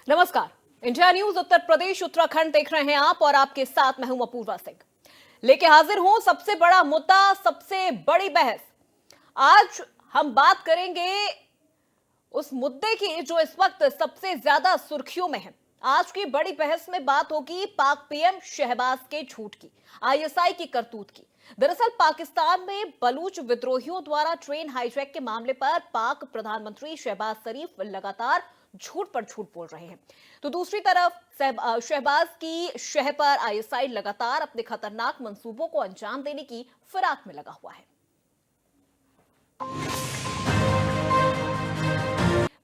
नमस्कार। India news Uttar Pradesh Uttarakhand देख रहे हैं आप और आपके साथ मैं हूं अपूर्वा सिंह। लेके हाजिर हूं सबसे बड़ा मुद्दा, सबसे बड़ी बहस। आज हम बात करेंगे उस मुद्दे की जो इस वक्त सबसे ज्यादा सुर्खियों में है। आज की बड़ी बहस में बात होगी पाक पीएम शहबाज के झूठ की, आईएसआई की करतूत की। दरअसल पाकिस्तान में बलूच विद्रोहियों द्वारा ट्रेन हाईजैक के मामले पर पाक प्रधानमंत्री शहबाज शरीफ लगातार झूठ पर झूठ बोल रहे हैं। तो दूसरी तरफ शहबाज की शह पर आईएसआई लगातार अपने खतरनाक मंसूबों को अंजाम देने की फिराक में लगा हुआ है।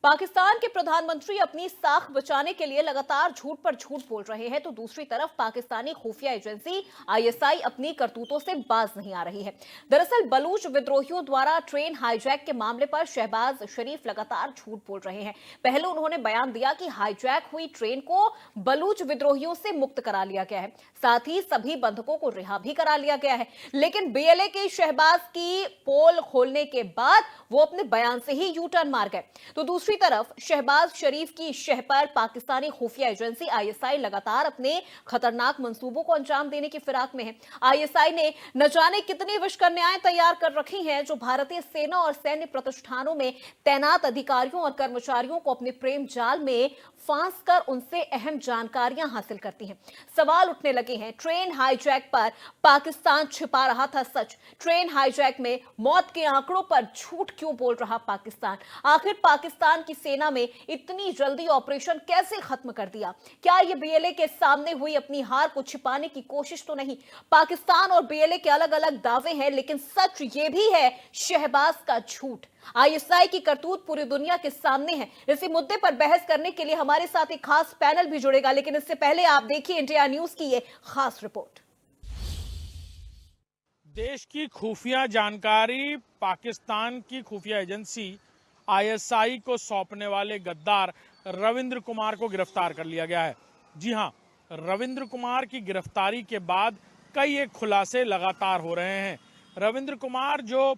पाकिस्तान के प्रधानमंत्री अपनी साख बचाने के लिए लगातार झूठ पर झूठ बोल रहे हैं, तो दूसरी तरफ पाकिस्तानी खुफिया एजेंसी आईएसआई अपनी करतूतों से बाज नहीं आ रही है। दरअसल बलूच विद्रोहियों द्वारा ट्रेन हाईजैक के मामले पर शहबाज शरीफ लगातार झूठ बोल रहे हैं। पहले उन्होंने बयान दिया कि हाईजैक हुई ट्रेन को बलूच विद्रोहियों से मुक्त करा लिया गया है, साथ ही सभी बंधकों को रिहा भी करा लिया गया है। लेकिन बीएलए के शहबाज की पोल खोलने के बाद वो अपने बयान से ही यू टर्न मार गए। तो दूसरी तरफ शहबाज शरीफ की शह पर पाकिस्तानी खुफिया एजेंसी आईएसआई लगातार अपने खतरनाक मंसूबों को अंजाम देने की फिराक में है। आईएसआई ने न जाने कितनी विश्वकन्याएं तैयार कर रखी हैं, जो भारतीय सेना और सैन्य प्रतिष्ठानों में तैनात अधिकारियों और कर्मचारियों को अपने प्रेम जाल में फांस कर उनसे अहम जानकारियां हासिल करती हैं। सवाल उठने लगे हैं, ट्रेन हाईजैक पर पाकिस्तान छिपा रहा था सच। ट्रेन हाईजैक में मौत के आंकड़ों पर झूठ क्यों बोल रहा पाकिस्तान? आखिर पाकिस्तान की सेना में इतनी जल्दी ऑपरेशन कैसे खत्म कर दिया? क्या ये बीएलए के सामने हुई अपनी हार को छिपाने की कोशिश तो नहीं? पाकिस्तान और बीएलए के अलग अलग दावे हैं, लेकिन सच ये भी है शहबाज का झूठ। आईएसआई की करतूत पूरी दुनिया के सामने है। इसी मुद्दे पर बहस करने के लिए हमारे साथ एक खास पैनल भी जुड़ेगा, लेकिन इससे पहले आप देखिए इंडिया न्यूज की ये खास रिपोर्ट। देश की खुफिया जानकारी पाकिस्तान की खुफिया एजेंसी आईएसआई को सौंपने वाले गद्दार रविंद्र कुमार को गिरफ्तार कर लिया गया है। जी हां, रविंद्र कुमार की गिरफ्तारी के बाद कई एक खुलासे लगातार हो रहे हैं। रविंद्र कुमार जो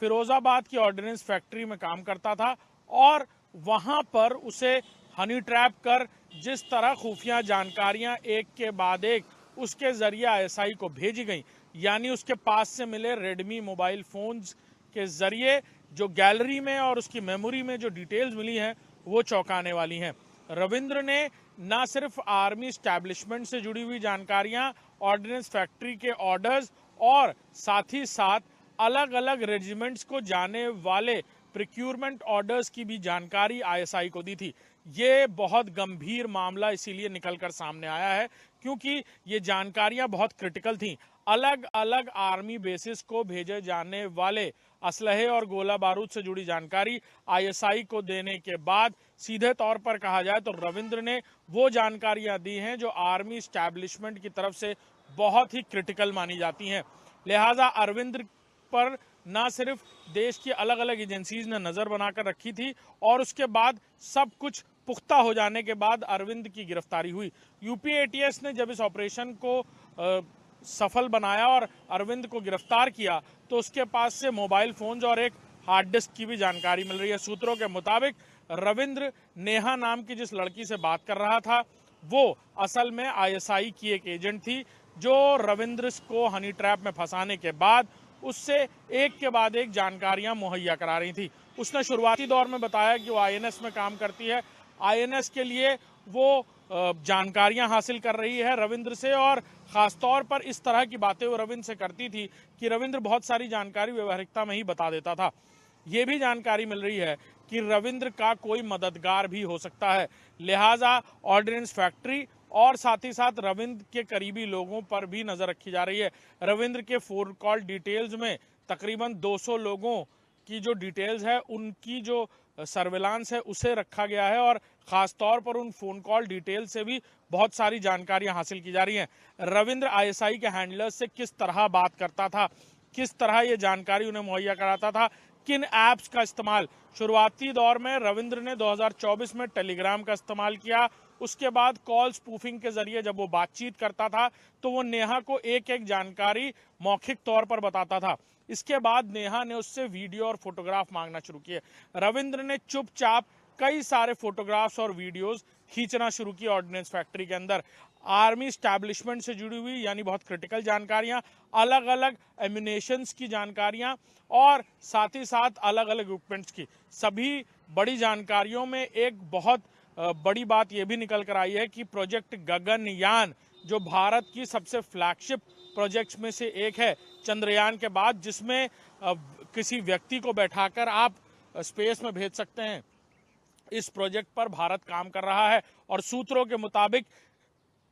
फिरोजाबाद की ऑर्डिनेंस फैक्ट्री में काम करता था और वहां पर उसे हनी ट्रैप कर जिस तरह खुफिया जानकारियां एक के बाद एक उसके जरिए आईएसआई को भेजी गई, यानी उसके पास से मिले रेडमी मोबाइल फोन्स के जरिए जो गैलरी में और उसकी मेमोरी में जो डिटेल्स मिली हैं वो चौंकाने वाली हैं। रविंद्र ने न सिर्फ आर्मी स्टैब्लिशमेंट से जुड़ी हुई जानकारियां, ऑर्डिनेंस फैक्ट्री के ऑर्डर्स और साथ ही साथ अलग अलग रेजिमेंट्स को जाने वाले प्रिक्यूरमेंट ऑर्डर्स की भी जानकारी आईएसआई को दी थी। ये बहुत गंभीर मामला इसीलिए निकलकर सामने आया है क्योंकि ये जानकारियां बहुत क्रिटिकल थीं। अलग अलग आर्मी बेसिस को भेजे जाने वाले असलहे और गोला बारूद से जुड़ी जानकारी आईएसआई को देने के बाद सीधे तौर पर कहा जाए तो रविंद्र ने वो जानकारियां दी हैं जो आर्मी स्टैब्लिशमेंट की तरफ से बहुत ही क्रिटिकल मानी जाती हैं। लिहाजा अरविंद पर ना सिर्फ देश की अलग अलग एजेंसीज ने नजर बनाकर रखी थी और उसके बाद सब कुछ पुख्ता हो जाने के बाद अरविंद की गिरफ्तारी हुई। यूपी एटीएस ने जब इस ऑपरेशन को सफल बनाया और अरविंद को गिरफ्तार किया तो उसके पास से मोबाइल फोन्स और एक हार्ड डिस्क की भी जानकारी मिल रही है। सूत्रों के मुताबिक रविंद्र नेहा नाम की जिस लड़की से बात कर रहा था वो असल में आईएसआई की एक एजेंट थी जो रविंद्र को हनी ट्रैप में फंसाने के बाद उससे एक के बाद एक जानकारियां मुहैया करा रही थी। उसने शुरुआती दौर में बताया कि वो आईएनएस में काम करती है, आईएनएस के लिए वो जानकारियां हासिल कर रही है रविंद्र से, और खासतौर पर इस तरह की बातें वो रविंद्र से करती थी कि रविंद्र बहुत सारी जानकारी व्यवहारिकता में ही बता देता था। ये भी जानकारी मिल रही है कि रविंद्र का कोई मददगार भी हो सकता है। लिहाजा ऑर्डिनेंस फैक्ट्री और साथ ही साथ रविंद्र के करीबी लोगों पर भी नजर रखी जा रही है। रविंद्र के फोन कॉल डिटेल्स में तकरीबन 200 लोगों की जो डिटेल्स है उनकी जो सर्विलांस है उसे रखा गया है और खासतौर पर उन फोन कॉल डिटेल से भी बहुत सारी जानकारियां हासिल की जा रही हैं। रविंद्र आईएसआई के हैंडलर से किस तरह बात करता था, किस तरह ये जानकारी उन्हें मुहैया कराता था, किन ऐप्स का इस्तेमाल। शुरुआती दौर में रविंद्र ने 2024 में टेलीग्राम का इस्तेमाल किया। उसके बाद कॉल स्पूफिंग के जरिए जब वो बातचीत करता था तो वो नेहा को एक एक जानकारी मौखिक तौर पर बताता था। इसके बाद नेहा ने उससे वीडियो और फोटोग्राफ मांगना शुरू किए। रविंद्र ने चुपचाप कई सारे फोटोग्राफ्स और वीडियोस खींचना शुरू किए ऑर्डिनेंस फैक्ट्री के अंदर। आर्मी स्टैब्लिशमेंट से जुड़ी हुई यानी बहुत क्रिटिकल जानकारियां, अलग अलग एम्यूनेशंस की जानकारियां और साथ ही साथ अलग अलग इक्विपमेंट्स की सभी बड़ी जानकारियों में एक बहुत बड़ी बात यह भी निकल कर आई है कि प्रोजेक्ट गगनयान जो भारत की सबसे फ्लैगशिप प्रोजेक्ट्स में से एक है चंद्रयान के बाद, जिसमें किसी व्यक्ति को बैठाकर आप स्पेस में भेज सकते हैं। इस प्रोजेक्ट पर भारत काम कर रहा है और सूत्रों के मुताबिक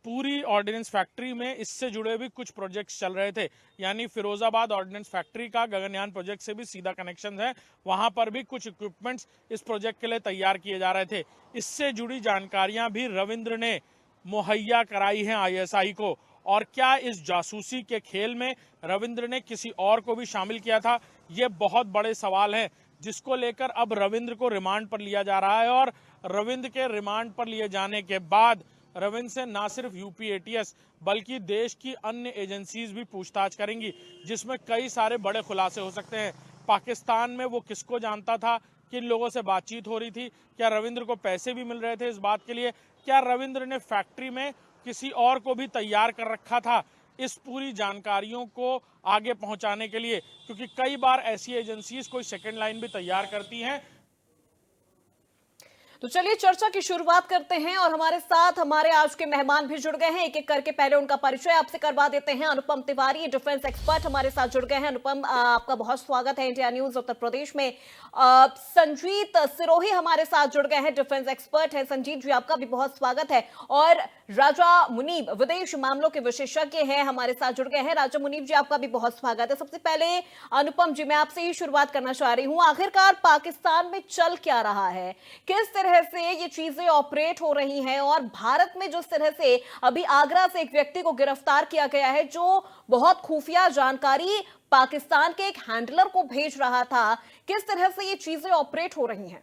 पूरी ऑर्डिनेंस फैक्ट्री में इससे जुड़े भी कुछ प्रोजेक्ट्स चल रहे थे, यानी फिरोजाबाद ऑर्डिनेंस फैक्ट्री का गगनयान प्रोजेक्ट से भी सीधा कनेक्शन है। वहां पर भी कुछ इक्विपमेंट्स इस प्रोजेक्ट के लिए तैयार किए जा रहे थे। इससे जुड़ी जानकारियां भी रविंद्र ने मुहैया कराई हैं आईएसआई को। और क्या इस जासूसी के खेल में रविंद्र ने किसी और को भी शामिल किया था, ये बहुत बड़े सवाल हैं, जिसको लेकर अब रविंद्र को रिमांड पर लिया जा रहा है। और रविंद्र के रिमांड पर लिए जाने के बाद रविंद्र से ना सिर्फ यूपी एटीएस बल्कि देश की अन्य एजेंसीज भी पूछताछ करेंगी, जिसमें कई सारे बड़े खुलासे हो सकते हैं। पाकिस्तान में वो किसको जानता था, किन लोगों से बातचीत हो रही थी, क्या रविंद्र को पैसे भी मिल रहे थे इस बात के लिए, क्या रविंद्र ने फैक्ट्री में किसी और को भी तैयार कर रखा था इस पूरी जानकारियों को आगे पहुंचाने के लिए, क्योंकि कई बार ऐसी एजेंसीज कोई सेकंड लाइन भी तैयार करती हैं। तो चलिए चर्चा की शुरुआत करते हैं और हमारे साथ हमारे आज के मेहमान भी जुड़ गए हैं। एक एक करके पहले उनका परिचय आपसे करवा देते हैं। अनुपम तिवारी, डिफेंस एक्सपर्ट, हमारे साथ जुड़ गए हैं। अनुपम, आपका बहुत स्वागत है इंडिया न्यूज उत्तर प्रदेश में। संजीत सिरोही हमारे साथ जुड़ गए हैं, डिफेंस एक्सपर्ट है। संजीत जी, आपका भी बहुत स्वागत है। और राजा मुनीब, विदेश मामलों के विशेषज्ञ हैं, हमारे साथ जुड़ गए हैं। राजा मुनीब जी, आपका भी बहुत स्वागत है। सबसे पहले अनुपम जी, मैं आपसे ही शुरुआत करना चाह रही हूं। आखिरकार पाकिस्तान में चल क्या रहा है, किस तरह से ये चीजें ऑपरेट हो रही हैं, और भारत में जिस तरह से अभी आगरा से एक व्यक्ति को गिरफ्तार किया गया है जो बहुत खुफिया जानकारी पाकिस्तान के एक हैंडलर को भेज रहा था, किस तरह से ये चीजें ऑपरेट हो रही हैं?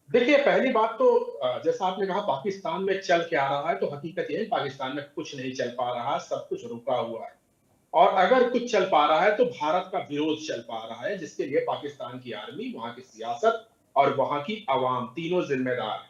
देखिए, पहली बात तो जैसा आपने कहा पाकिस्तान में चल क्या रहा है, तो हकीकत यह है पाकिस्तान में कुछ नहीं चल पा रहा, सब कुछ रुका हुआ है। और अगर कुछ चल पा रहा है तो भारत का विरोध चल पा रहा है, जिसके लिए पाकिस्तान की आर्मी, वहां की सियासत और वहां की आवाम तीनों जिम्मेदार है।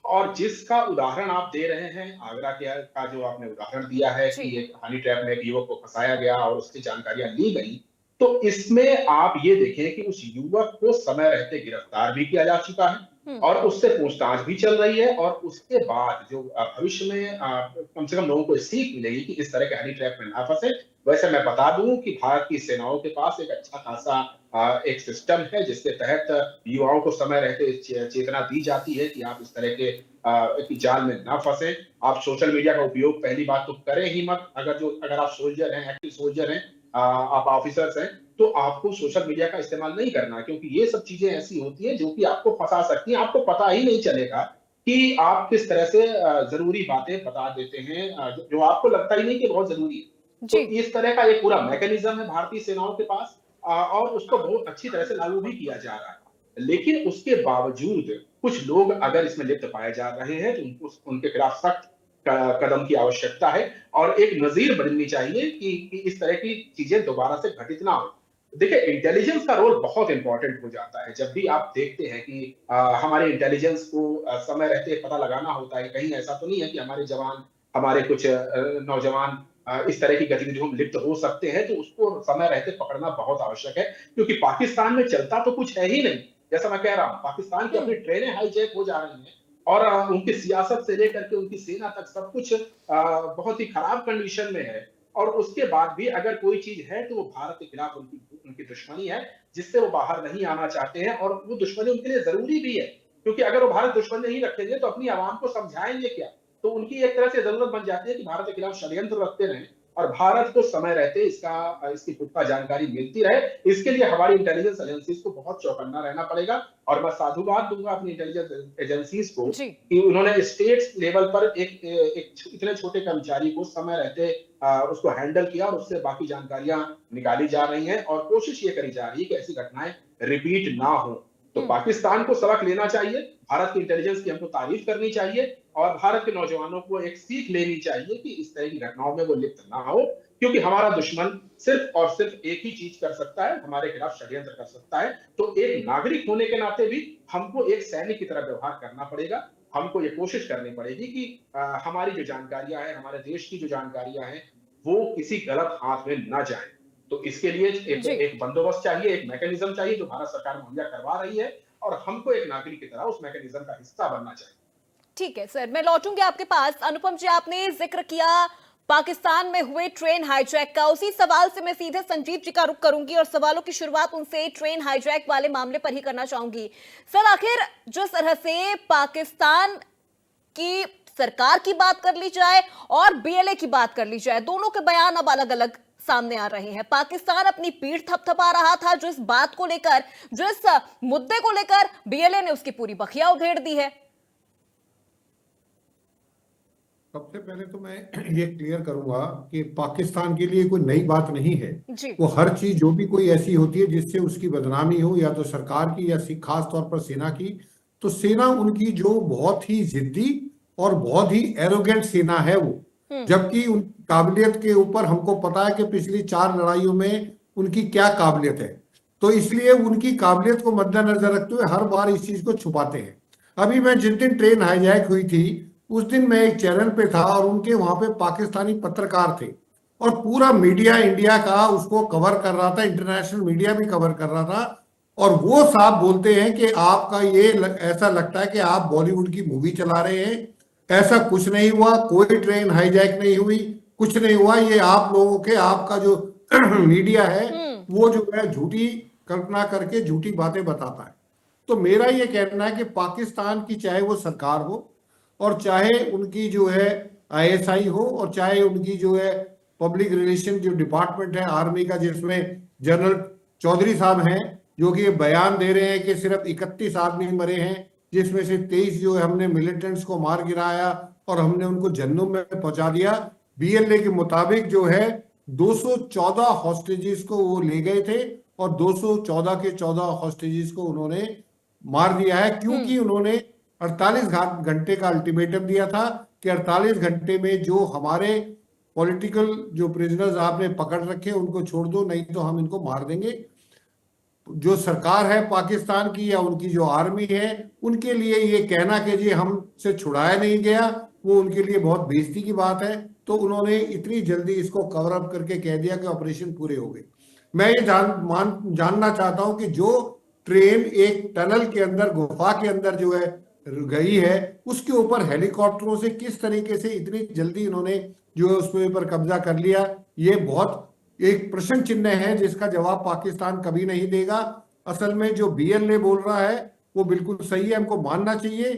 और जिसका उदाहरण आप दे रहे हैं, आगरा का जो आपने उदाहरण दिया है कि एक हनी ट्रैप में एक युवक को फंसाया गया और उसकी जानकारियां ली गई, तो इसमें आप ये देखें कि उस युवक को समय रहते गिरफ्तार भी किया जा चुका है और उससे पूछताछ भी चल रही है। और उसके बाद जो भविष्य में कम से कम लोगों को सीख मिलेगी कि इस तरह के हनी ट्रैप में ना फंसे। वैसे मैं बता दूं कि भारत की सेनाओं के पास एक अच्छा खासा एक सिस्टम है, जिसके तहत युवाओं को समय रहते चेतना दी जाती है कि आप इस तरह के जाल में ना फंसे। आप सोशल मीडिया का उपयोग पहली बात तो करें ही मत। अगर आप सोल्जर हैं, एक्टिव सोल्जर हैं, आप ऑफिसर्स हैं, तो आपको सोशल मीडिया का इस्तेमाल नहीं करना, क्योंकि ये सब चीजें ऐसी होती हैं जो कि आपको फंसा सकती हैं। आपको पता ही नहीं चलेगा कि आप किस तरह से जरूरी बातें बता देते हैं जो आपको लगता ही नहीं कि बहुत जरूरी है। तो इस तरह का एक पूरा मैकेनिज्म है भारतीय सेनाओं के पास और उसको बहुत अच्छी तरह से लागू भी किया जा रहा है। लेकिन उसके बावजूद कुछ लोग अगर इसमें लिप्त पाए जा रहे हैं तो उनके खिलाफ सख्त कदम की आवश्यकता है और एक नजीर बननी चाहिए कि इस तरह की चीजें दोबारा से घटित ना हो। देखिए, इंटेलिजेंस का रोल बहुत इंपॉर्टेंट हो जाता है। जब भी आप देखते हैं कि हमारे इंटेलिजेंस को समय रहते पता लगाना होता है, कहीं ऐसा तो नहीं है कि हमारे जवान, हमारे कुछ नौजवान इस तरह की गतिविधियों में लिप्त हो सकते हैं, तो उसको समय रहते पकड़ना बहुत आवश्यक है। क्योंकि पाकिस्तान में चलता तो कुछ है ही नहीं। जैसा मैं कह रहा हूं, पाकिस्तान की अपनी ट्रेनें हाईजैक हो जा रही हैं और उनकी सियासत से लेकर के उनकी सेना तक सब कुछ बहुत ही खराब कंडीशन में है। और उसके बाद भी अगर कोई चीज है तो वो भारत के खिलाफ उनकी दुश्मनी है, जिससे वो बाहर नहीं आना चाहते हैं। और वो दुश्मनी उनके लिए जरूरी भी है, क्योंकि अगर वो भारत दुश्मन नहीं रखेंगे तो अपनी आवाम को समझाएंगे क्या। तो उनकी एक तरह से जरूरत बन जाती है कि भारत के खिलाफ षड्यंत्र रखते रहें और भारत को समय रहते इसकी पुख्ता जानकारी मिलती रहे। इसके लिए हमारी इंटेलिजेंस एजेंसीज को बहुत चौकन्ना रहना पड़ेगा। और मैं साधुवाद दूंगा अपनी इंटेलिजेंस एजेंसीज को कि उन्होंने स्टेट लेवल पर एक इतने छोटे कर्मचारी को समय रहते उसको हैंडल किया और उससे बाकी जानकारियां निकाली जा रही हैं और कोशिश ये करी जा रही है कि ऐसी घटनाएं रिपीट ना हो। तो पाकिस्तान को सबक लेना चाहिए, भारत की इंटेलिजेंस की हमको तारीफ करनी चाहिए और भारत के नौजवानों को एक सीख लेनी चाहिए कि इस तरह की घटनाओं में वो लिप्त ना हो। क्योंकि हमारा दुश्मन सिर्फ और सिर्फ एक ही चीज कर सकता है, हमारे खिलाफ षड्यंत्र कर सकता है। तो एक नागरिक होने के नाते भी हमको एक सैनिक की तरह व्यवहार करना पड़ेगा। हमको ये कोशिश करनी पड़ेगी कि हमारी जो जानकारियां हैं, हमारे देश की जो जानकारियां हैं, वो किसी गलत हाथ में ना जाए। तो इसके लिए जी एक बंदोबस्त चाहिए, एक मैकेनिज्म चाहिए जो भारत सरकार मुहैया करवा रही है, और हमको एक नागरिक की तरह उस मैकेनिज्म का हिस्सा बनना चाहिए। ठीक है सर, मैं लौटूंगी आपके पास। अनुपम जी, आपने जिक्र किया पाकिस्तान में हुए ट्रेन हाईजैक का। उसी सवाल से मैं सीधे संजीव जी का रुख करूंगी और सवालों की शुरुआत उनसे ट्रेन हाईजैक वाले मामले पर ही करना चाहूंगी। सर, आखिर जिस तरह से पाकिस्तान की सरकार की बात कर ली जाए और बीएलए की बात कर ली जाए, दोनों के बयान अब अलग अलग सामने आ रहे हैं। पाकिस्तान अपनी पीठ थपथपा रहा था जिस बात को लेकर, जिस मुद्दे को लेकर, बीएलए ने उसकी पूरी बखिया उधेड़ दी है। सबसे पहले तो मैं ये क्लियर करूंगा कि पाकिस्तान के लिए कोई नई बात नहीं है। जी वो हर चीज जो भी कोई ऐसी होती है जिससे उसकी बदनामी हो, या तो सरकार की या खास तौर पर सेना की, तो सेना उनकी जो बहुत ही जिद्दी और बहुत ही एरोगेंट सेना है वो, जबकि उन काबिलियत के ऊपर हमको पता है कि पिछली 4 लड़ाइयों में उनकी क्या काबिलियत है। तो इसलिए उनकी काबिलियत को मद्देनजर रखते हुए हर बार इस चीज को छुपाते हैं। अभी मैं जिस दिन ट्रेन हाईजैक हुई थी उस दिन मैं एक चैनल पे था और उनके वहां पे पाकिस्तानी पत्रकार थे और पूरा मीडिया इंडिया का उसको कवर कर रहा था, इंटरनेशनल मीडिया भी कवर कर रहा था। और वो साहब बोलते हैं कि आपका ये ऐसा लगता है कि आप बॉलीवुड की मूवी चला रहे हैं, ऐसा कुछ नहीं हुआ, कोई ट्रेन हाईजैक नहीं हुई, कुछ नहीं हुआ, ये आप लोगों के आपका जो मीडिया है वो जो है झूठी कल्पना करके झूठी बातें बताता है। तो मेरा ये कहना है कि पाकिस्तान की चाहे वो सरकार हो और चाहे उनकी जो है आईएसआई हो और चाहे उनकी जो है पब्लिक रिलेशन जो डिपार्टमेंट है आर्मी का, जिसमें जनरल चौधरी साहब हैं जो कि ये बयान दे रहे हैं कि सिर्फ 31 आदमी मरे हैं, जिसमें से 23 जो है हमने मिलिटेंट्स को मार गिराया और हमने उनको जहन्नुम में पहुंचा दिया। बीएलए के मुताबिक जो है 214 हॉस्टेजेस को वो ले गए थे और 214 के 14 हॉस्टेजेस को उन्होंने मार दिया है, क्योंकि उन्होंने 48 घंटे का अल्टीमेटम दिया था कि 48 घंटे में जो हमारे पॉलिटिकल जो प्रिजनर्स आपने पकड़ रखे उनको छोड़ दो, नहीं तो हम इनको मार देंगे। जो सरकार है पाकिस्तान की या उनकी जो आर्मी है, उनके लिए ये कहना कि जी हमसे छुड़ाया नहीं गया, वो उनके लिए बहुत बेइज्जती की बात है। तो उन्होंने इतनी जल्दी इसको कवर अप करके कह दिया कि ऑपरेशन पूरे हो गए। मैं ये जानना चाहता हूं कि जो ट्रेन एक टनल के अंदर, गुफा के अंदर जो है गई है, उसके ऊपर हेलीकॉप्टरों से किस तरीके से इतनी जल्दी इन्होंने जो है उसके ऊपर कब्जा कर लिया, ये बहुत एक प्रश्न चिन्ह है जिसका जवाब पाकिस्तान कभी नहीं देगा। असल में जो बीएलए बोल रहा है वो बिल्कुल सही है, हमको मानना चाहिए,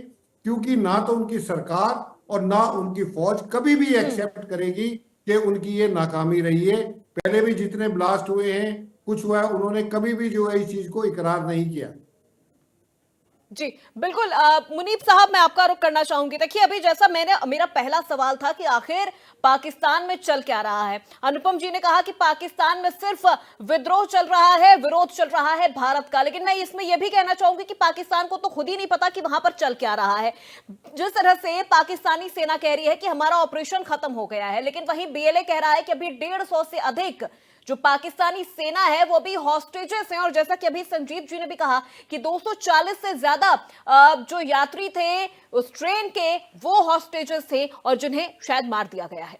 क्योंकि ना तो उनकी सरकार और ना उनकी फौज कभी भी एक्सेप्ट करेगी कि उनकी ये नाकामी रही है। पहले भी जितने ब्लास्ट हुए हैं, कुछ हुआ है, उन्होंने कभी भी जो है इस चीज को इकरार नहीं किया। जी बिल्कुल। मुनीब साहब, मैं आपका रुख करना चाहूंगी। देखिए, अभी जैसा मेरा पहला सवाल था कि आखिर पाकिस्तान में चल क्या रहा है। अनुपम जी ने कहा कि पाकिस्तान में सिर्फ विद्रोह चल रहा है, विरोध चल रहा है भारत का, लेकिन मैं इसमें यह भी कहना चाहूंगी कि पाकिस्तान को तो खुद ही नहीं पता कि वहां पर चल क्या रहा है। जिस तरह से पाकिस्तानी सेना कह रही है कि हमारा ऑपरेशन खत्म हो गया है, लेकिन वहीं बीएलए कह रहा है कि अभी 150 से अधिक जो पाकिस्तानी सेना है वो भी हॉस्टेजेस हैं। और जैसा कि अभी संजीव जी ने भी कहा कि 240 से ज्यादा जो यात्री थे उस ट्रेन के, वो हॉस्टेजेस थे और जिन्हें शायद मार दिया गया है।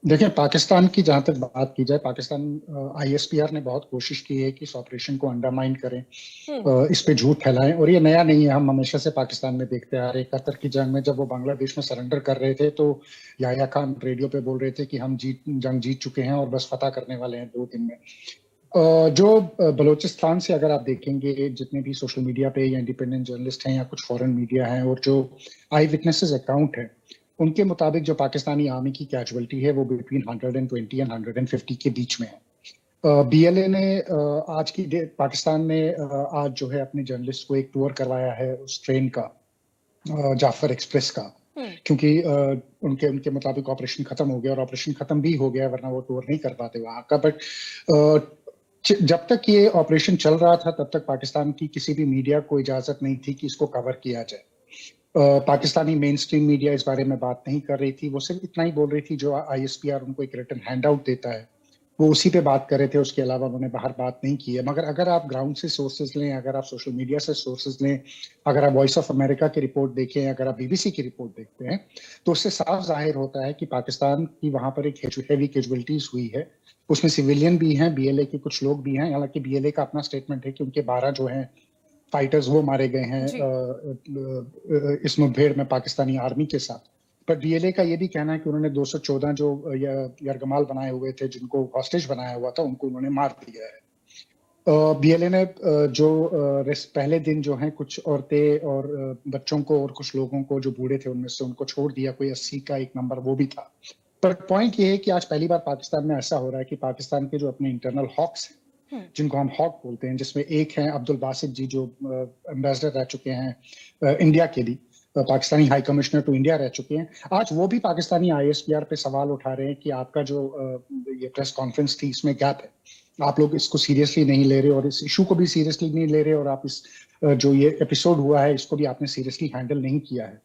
देखिए, पाकिस्तान की जहां तक बात की जाए, पाकिस्तान आईएसपीआर ने बहुत कोशिश की है कि इस ऑपरेशन को अंडरमाइन करें, इस पे झूठ फैलाएं, और ये नया नहीं है। हम हमेशा से पाकिस्तान में देखते आ रहे। 71 की जंग में जब वो बांग्लादेश में सरेंडर कर रहे थे तो याह्या खान रेडियो पे बोल रहे थे कि हम जंग जीत चुके हैं और बस फतह करने वाले हैं 2 दिन में। जो बलोचिस्तान से अगर आप देखेंगे, जितने भी सोशल मीडिया पे या इंडिपेंडेंट जर्नलिस्ट हैं या कुछ फॉरेन मीडिया हैं और जो आई विटनेसेस अकाउंट है, उनके मुताबिक जो पाकिस्तानी आर्मी की कैजुअलिटी है वो बिटवीन 120 एंड 150 के बीच में है। बीएलए ने आज की डेट, पाकिस्तान ने आज जो है अपने जर्नलिस्ट को एक टूर करवाया है उस ट्रेन का, जाफर एक्सप्रेस का, क्योंकि उनके मुताबिक ऑपरेशन खत्म हो गया, और ऑपरेशन खत्म भी हो गया वरना वो टूर नहीं कर पाते वहां का। बट जब तक ये ऑपरेशन चल रहा था तब तक पाकिस्तान की किसी भी मीडिया को इजाजत नहीं थी कि इसको कवर किया जाए। पाकिस्तानी मेन स्ट्रीम मीडिया इस बारे में बात नहीं कर रही थी, वो सिर्फ इतना ही बोल रही थी जो ISPR उनको एक रिटन हैंड आउट देता है वो उसी पे बात कर रहे थे, उसके अलावा उन्होंने बाहर बात नहीं की है। मगर अगर आप ग्राउंड से सोर्सेज लें, अगर आप सोशल मीडिया से सोर्सेज लें, अगर आप वॉइस ऑफ अमेरिका की रिपोर्ट देखें, अगर आप BBC की रिपोर्ट देखते हैं, तो उससे साफ जाहिर होता है कि पाकिस्तान की वहां पर एक हैवी कैजुअलिटीज हुई है। उसमें सिविलियन भी हैं, BLA के कुछ लोग भी हैं, हालांकि BLA का अपना स्टेटमेंट है कि उनके 12 जो हैं फाइटर्स वो मारे गए हैं इस मुठभेड़ में पाकिस्तानी आर्मी के साथ। पर BLA का ये भी कहना है कि उन्होंने 214 जो यरगमाल बनाए हुए थे, जिनको हॉस्टेज बनाया हुआ था, उनको उन्होंने मार दिया है। BLA ने जो पहले दिन जो है कुछ औरतें और बच्चों को और कुछ लोगों को जो बूढ़े थे उनमें से उनको छोड़ दिया, कोई 80 का एक नंबर वो भी था। पर पॉइंट ये है कि आज पहली बार पाकिस्तान में ऐसा हो रहा है कि पाकिस्तान के जो अपने इंटरनल हॉक्स हैं, जिनको हम हॉक बोलते हैं, जिसमें एक है अब्दुल बासित जी जो एम्बेसडर रह चुके हैं इंडिया के लिए, Pakistani high commissioner to India रह चुके हैं। आज वो भी पाकिस्तानी ISPR पे सवाल उठा रहे हैं कि आपका जो ये प्रेस कॉन्फ्रेंस थी इसमें गैप है, आप लोग इसको सीरियसली नहीं ले रहे और इस इशू को भी सीरियसली नहीं ले रहे, और आप इस जो ये एपिसोड हुआ है इसको भी आपने सीरियसली हैंडल नहीं किया है।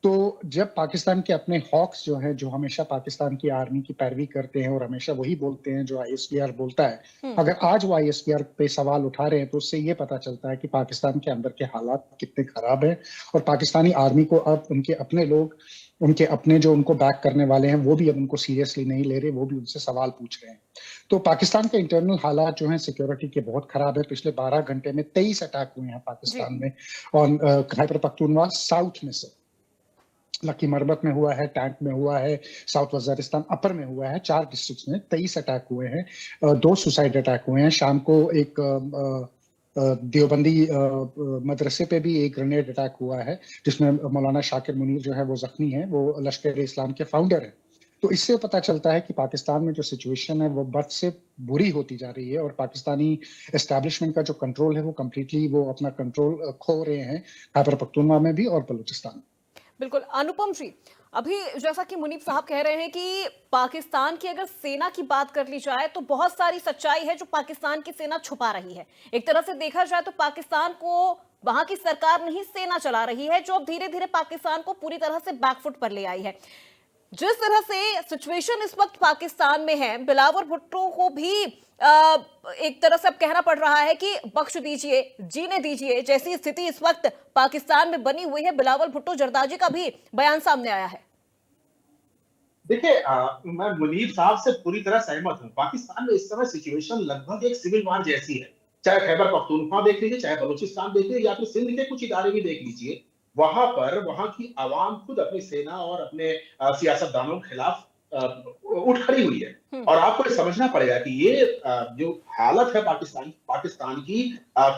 तो जब पाकिस्तान के अपने हॉक्स जो हैं, जो हमेशा पाकिस्तान की आर्मी की पैरवी करते हैं और हमेशा वही बोलते हैं जो ISPR बोलता है, अगर आज वो ISPR पे सवाल उठा रहे हैं तो उससे ये पता चलता है कि पाकिस्तान के अंदर के हालात कितने खराब हैं, और पाकिस्तानी आर्मी को अब उनके अपने लोग, उनके अपने जो उनको बैक करने वाले हैं, वो भी अब उनको सीरियसली नहीं ले रहे, वो भी उनसे सवाल पूछ रहे हैं। तो पाकिस्तान के इंटरनल हालात जो हैं सिक्योरिटी के बहुत खराब है। पिछले 12 घंटे में 23 अटैक हुए हैं पाकिस्तान में, और खैबर पख्तूनख्वा साउथ में से लकी मरबत में हुआ है, टैंक में हुआ है, साउथ वजीरिस्तान अपर में हुआ है, 4 डिस्ट्रिक्ट्स में 23 अटैक हुए हैं, 2 सुसाइड अटैक हुए हैं। शाम को एक देवबंदी मदरसे पे भी एक ग्रेनेड अटैक हुआ है, जिसमें मौलाना शाकिर मुनीर जो है वो जख्मी है, वो लश्कर इस्लाम के फाउंडर है। तो इससे पता चलता है कि पाकिस्तान में जो सिचुएशन है वो बद से बुरी होती जा रही है, और पाकिस्तानी एस्टैब्लिशमेंट का जो कंट्रोल है वो कम्प्लीटली वो अपना कंट्रोल खो रहे हैं, खैबर पख्तूनख्वा में भी और बलूचिस्तान में। बिल्कुल। अनुपम जी, अभी जैसा कि मुनीब साहब कह रहे हैं कि पाकिस्तान की अगर सेना की बात कर ली जाए तो बहुत सारी सच्चाई है जो पाकिस्तान की सेना छुपा रही है। एक तरह से देखा जाए तो पाकिस्तान को वहां की सरकार नहीं सेना चला रही है, जो अब धीरे धीरे पाकिस्तान को पूरी तरह से बैकफुट पर ले आई है। जिस तरह से सिचुएशन इस वक्त पाकिस्तान में है, बिलावल भुट्टो को भी एक तरह से अब कहना पड़ रहा है कि बख्श दीजिए, जीने दीजिए, जैसी स्थिति इस वक्त पाकिस्तान में बनी हुई है। बिलावल भुट्टो जरदारी का भी बयान सामने आया है। देखिए, मैं मुनीब साहब से पूरी तरह सहमत हूं। पाकिस्तान में इस समय सिचुएशन लगभग एक सिविल वार जैसी है। चाहे खैबर पख्तूनख्वा देख लीजिए, चाहे बलूचिस्तान देख लीजिए, या फिर सिंध के कुछ इदारे भी देख लीजिए, वहां पर वहां की आवाम खुद अपनी सेना और अपने सियासतदानों के खिलाफ उठ खड़ी हुई है। और आपको ये समझना पड़ेगा कि ये जो हालत है पाकिस्तान की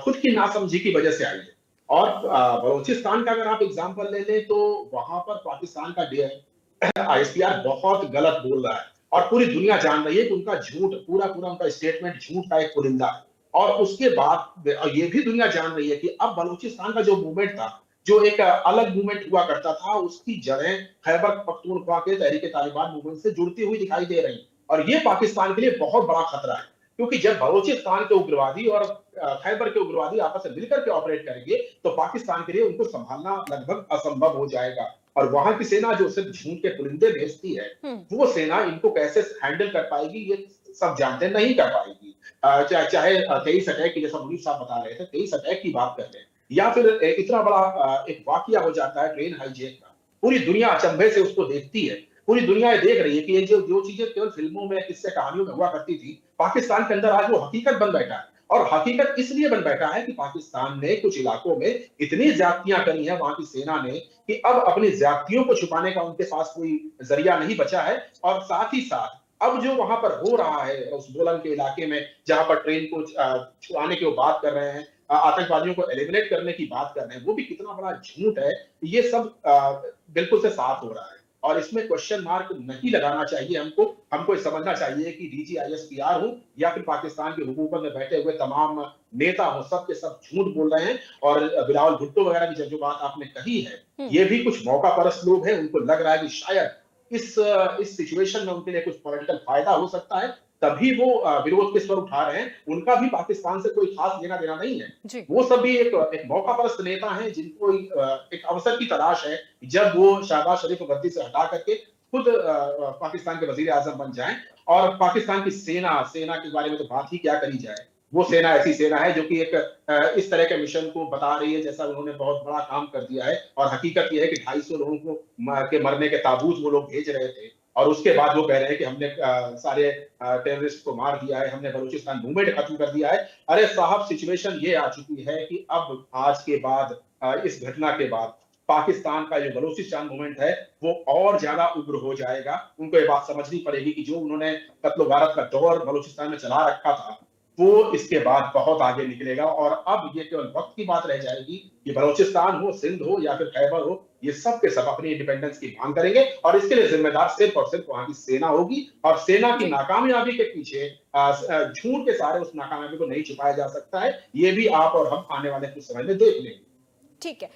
खुद की नासमझी की वजह से आई है। और बलूचिस्तान का अगर आप एग्जांपल ले लें तो वहां पर पाकिस्तान का ISPR बहुत गलत बोल रहा है, और पूरी दुनिया जान रही है कि उनका झूठ, पूरा उनका स्टेटमेंट झूठ का एक पुरिंदा है। और उसके बाद ये भी दुनिया जान रही है कि अब बलूचिस्तान का जो मूवमेंट था, जो एक अलग मूवमेंट हुआ करता था, उसकी जड़ें खैबर पख्तूनख्वा के तहरीक-ए-तालिबान मूवमेंट से जुड़ती हुई दिखाई दे रही। और ये पाकिस्तान के लिए बहुत बड़ा खतरा है, क्योंकि जब बलूचिस्तान के उग्रवादी और खैबर के उग्रवादी आपस में मिलकर के ऑपरेट करेंगे तो पाकिस्तान के लिए उनको संभालना लगभग असंभव हो जाएगा। और वहां की सेना जो सिर्फ झूठ के पुरिंदे भेजती है, वो सेना इनको कैसे हैंडल कर पाएगी ये सब जानते नहीं कर पाएगी। चाहे 23 अटैक की, जैसा मुनीब साहब बता रहे थे, 23 अटैक की बात कर रहे हैं, या फिर इतना बड़ा एक वाकया हो जाता है ट्रेन हाईजैक का, पूरी दुनिया अचंभे से उसको देखती है। पूरी दुनिया ये देख रही है कि ये जो चीजें केवल फिल्मों में, किस्से कहानियों में हुआ करती थी, पाकिस्तान के अंदर आज वो हकीकत बन बैठा है। और हकीकत इसलिए बन बैठा है कि पाकिस्तान ने कुछ इलाकों में इतनी ज्यादतियां करी हैं वहां की सेना ने, कि अब अपनी ज्यादतियों को छुपाने का उनके पास कोई जरिया नहीं बचा है। और साथ ही साथ अब जो वहां पर हो रहा है उस बोलन के इलाके में, जहां पर ट्रेन को छुड़ाने की बात कर रहे हैं, आतंकवादियों को एलिमिनेट करने की बात कर रहे हैं, वो भी कितना बड़ा झूठ है, ये सब बिल्कुल से साफ हो रहा है। और इसमें क्वेश्चन मार्क नहीं लगाना चाहिए हमको समझना चाहिए कि DG ISPR हो या फिर पाकिस्तान की हुकूमत में बैठे हुए तमाम नेता हो, सब के सब झूठ बोल रहे हैं। और बिलावल भुट्टो वगैरह की जो बात आपने कही है, ये भी कुछ मौका परस्त लोग हैं। उनको लग रहा है कि शायद इस सिचुएशन में उनके लिए कुछ पॉलिटिकल फायदा हो सकता है, तभी वो विरोध के स्वर उठा रहे हैं। उनका भी पाकिस्तान से कोई खास लेना देना नहीं है। जी। वो सब भी एक मौका परस्त नेता हैं, जिनको एक अवसर की तलाश है जब वो शहबाज शरीफ को गद्दी से हटा करके खुद पाकिस्तान के वजीर आजम बन जाएं। और पाकिस्तान की सेना के बारे में तो बात ही क्या करी जाए। वो सेना ऐसी सेना है जो कि एक इस तरह के मिशन को बता रही है जैसा उन्होंने बहुत बड़ा काम कर दिया है। और हकीकत यह है कि 250 लोगों को के मरने के ताबूत वो लोग भेज रहे थे, और उसके बाद वो कह रहे हैं कि हमने सारे टेररिस्ट को मार दिया है, हमने बलूचिस्तान मूवमेंट खत्म कर दिया है। अरे साहब, सिचुएशन ये आ चुकी है कि अब आज के बाद इस घटना के बाद पाकिस्तान का जो बलूचिस्तान मूवमेंट है वो और ज्यादा उग्र हो जाएगा। उनको ये बात समझनी पड़ेगी कि जो उन्होंने कत्लो गारत का दौर बलूचिस्तान में चला रखा था वो इसके बाद बहुत आगे निकलेगा। और अब ये केवल वक्त की बात रह जाएगी कि बलूचिस्तान हो, सिंध हो या फिर खैबर हो, ये सब के सब अपनी इंडिपेंडेंस की मांग करेंगे। और इसके लिए जिम्मेदार सिर्फ और सिर्फ वहां की सेना होगी। और सेना की नाकामयाबी के पीछे झूठ के सारे उस नाकामयाबी को नहीं छुपाया जा सकता है। ये भी आप और हम आने वाले कुछ समय में देख लेंगे। ठीक है।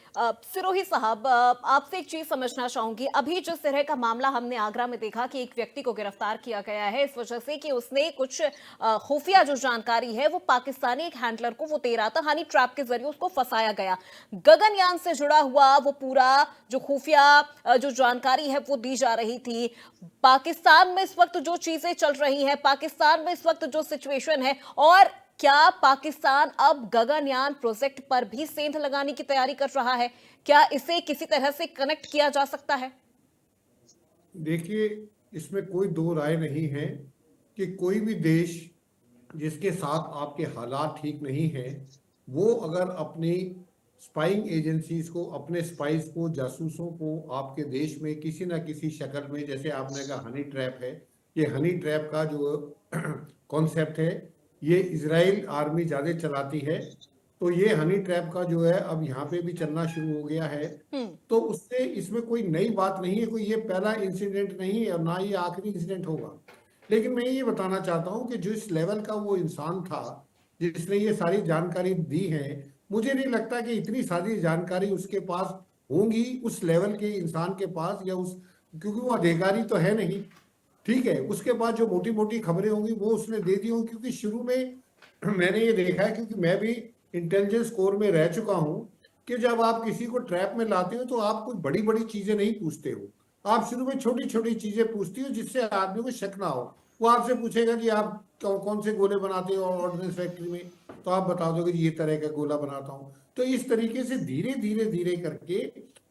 सिरोही साहब, आपसे एक चीज समझना चाहूंगी। अभी जिस तरह का मामला हमने आगरा में देखा कि एक व्यक्ति को गिरफ्तार किया गया है इस वजह से कि उसने कुछ खुफिया जो जानकारी है वो पाकिस्तानी एक हैंडलर को वो दे रहा था, हनी ट्रैप के जरिए उसको फंसाया गया। गगनयान से जुड़ा हुआ वो पूरा जो खुफिया जो जानकारी है वो दी जा रही थी। पाकिस्तान में इस वक्त जो चीजें चल रही हैं, पाकिस्तान में इस वक्त जो सिचुएशन है, और क्या पाकिस्तान अब गगनयान प्रोजेक्ट पर भी सेंध लगाने की तैयारी कर रहा है? क्या इसे किसी तरह से कनेक्ट किया जा सकता है? देखिए, इसमें कोई दो राय नहीं है कि कोई भी देश जिसके साथ आपके हालात ठीक नहीं है, वो अगर अपनी स्पाइंग एजेंसीज को, अपने स्पाइस को, जासूसों को आपके देश में किसी ना किसी शक्ल में, जैसे आपने कहा हनी ट्रैप है, ये हनी ट्रैप का जो कॉन्सेप्ट है ये इजराइल आर्मी ज्यादा चलाती है। तो ये हनी ट्रैप का जो है अब यहाँ पे भी चलना शुरू हो गया है। तो उससे इसमें कोई नई बात नहीं है, कोई ये पहला इंसिडेंट नहीं है और ना ये आखिरी इंसिडेंट होगा। लेकिन मैं ये बताना चाहता हूँ कि जिस लेवल का वो इंसान था जिसने ये सारी जानकारी दी है, मुझे नहीं लगता कि इतनी सारी जानकारी उसके पास होंगी उस लेवल के इंसान के पास, या उस, क्योंकि वो अधिकारी तो है नहीं। ठीक है, उसके बाद जो मोटी मोटी खबरें होंगी वो उसने दे दी होंगी, क्योंकि शुरू में मैंने ये देखा है, क्योंकि मैं भी इंटेलिजेंस कोर में रह चुका हूं, कि जब आप किसी को ट्रैप में लाते हो तो आप कोई बड़ी बड़ी चीजें नहीं पूछते हो, आप शुरू में छोटी छोटी चीजें पूछती हो जिससे आदमी को शक ना हो। वो आपसे पूछेगा कि आप कौन से गोले बनाते हो ऑर्डिनेंस फैक्ट्री में, तो आप बता दोगे ये तरह का गोला बनाता हूँ। तो इस तरीके से धीरे धीरे धीरे करके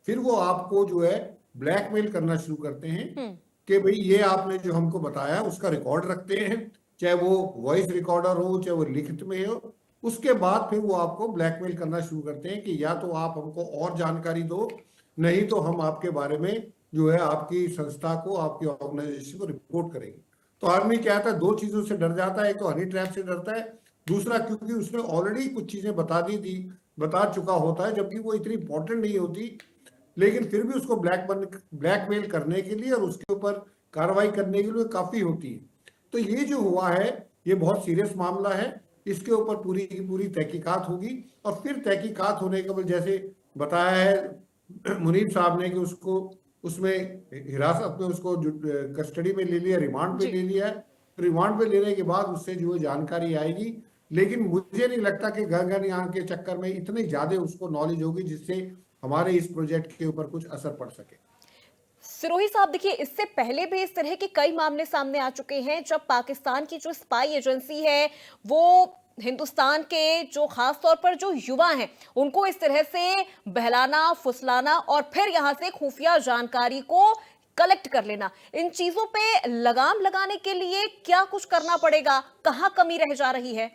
फिर वो आपको जो है ब्लैकमेल करना शुरू करते हैं कि भाई ये आपने जो हमको बताया उसका रिकॉर्ड रखते हैं, चाहे वो वॉइस रिकॉर्डर हो चाहे वो लिखित में हो। उसके बाद फिर वो आपको ब्लैकमेल करना शुरू करते हैं कि या तो आप हमको और जानकारी दो, नहीं तो हम आपके बारे में जो है आपकी संस्था को, आपकी ऑर्गेनाइजेशन को रिपोर्ट करेंगे। तो आदमी क्या था, दो चीजों से डर जाता है, एक तो हनी ट्रैप से डरता है, दूसरा क्योंकि उसने ऑलरेडी कुछ चीजें बता चुका होता है, जबकि वो इतनी इंपॉर्टेंट नहीं होती, लेकिन फिर भी उसको ब्लैकमेल करने के लिए और उसके ऊपर कार्रवाई करने के लिए काफी होती है। तो ये जो हुआ है ये बहुत सीरियस मामला है, इसके ऊपर पूरी की पूरी तहकीकात होगी। और फिर तहकीकात होने के बाद जैसे बताया है मुनीब साहब ने कि उसको उसमें हिरासत में उसको कस्टडी में ले लिया, रिमांड पे ले लिया है। रिमांड पे लेने के बाद उससे जो जानकारी आएगी, लेकिन मुझे नहीं लगता कि गगनयान के चक्कर में इतनी ज्यादा उसको नॉलेज होगी जिससे हमारे इस प्रोजेक्ट के ऊपर कुछ असर पड़ सके। सिरोही साहब, देखिए, इससे पहले भी इस तरह के कई मामले सामने आ चुके हैं जब पाकिस्तान की जो स्पाई एजेंसी है वो हिंदुस्तान के जो खास तौर पर जो युवा हैं उनको इस तरह से बहलाना, फुसलाना और फिर यहां से खुफिया जानकारी को कलेक्ट कर लेना, इन चीजों पे लगाम लगाने के लिए क्या कुछ करना पड़ेगा? कहां कमी रह जा रही है?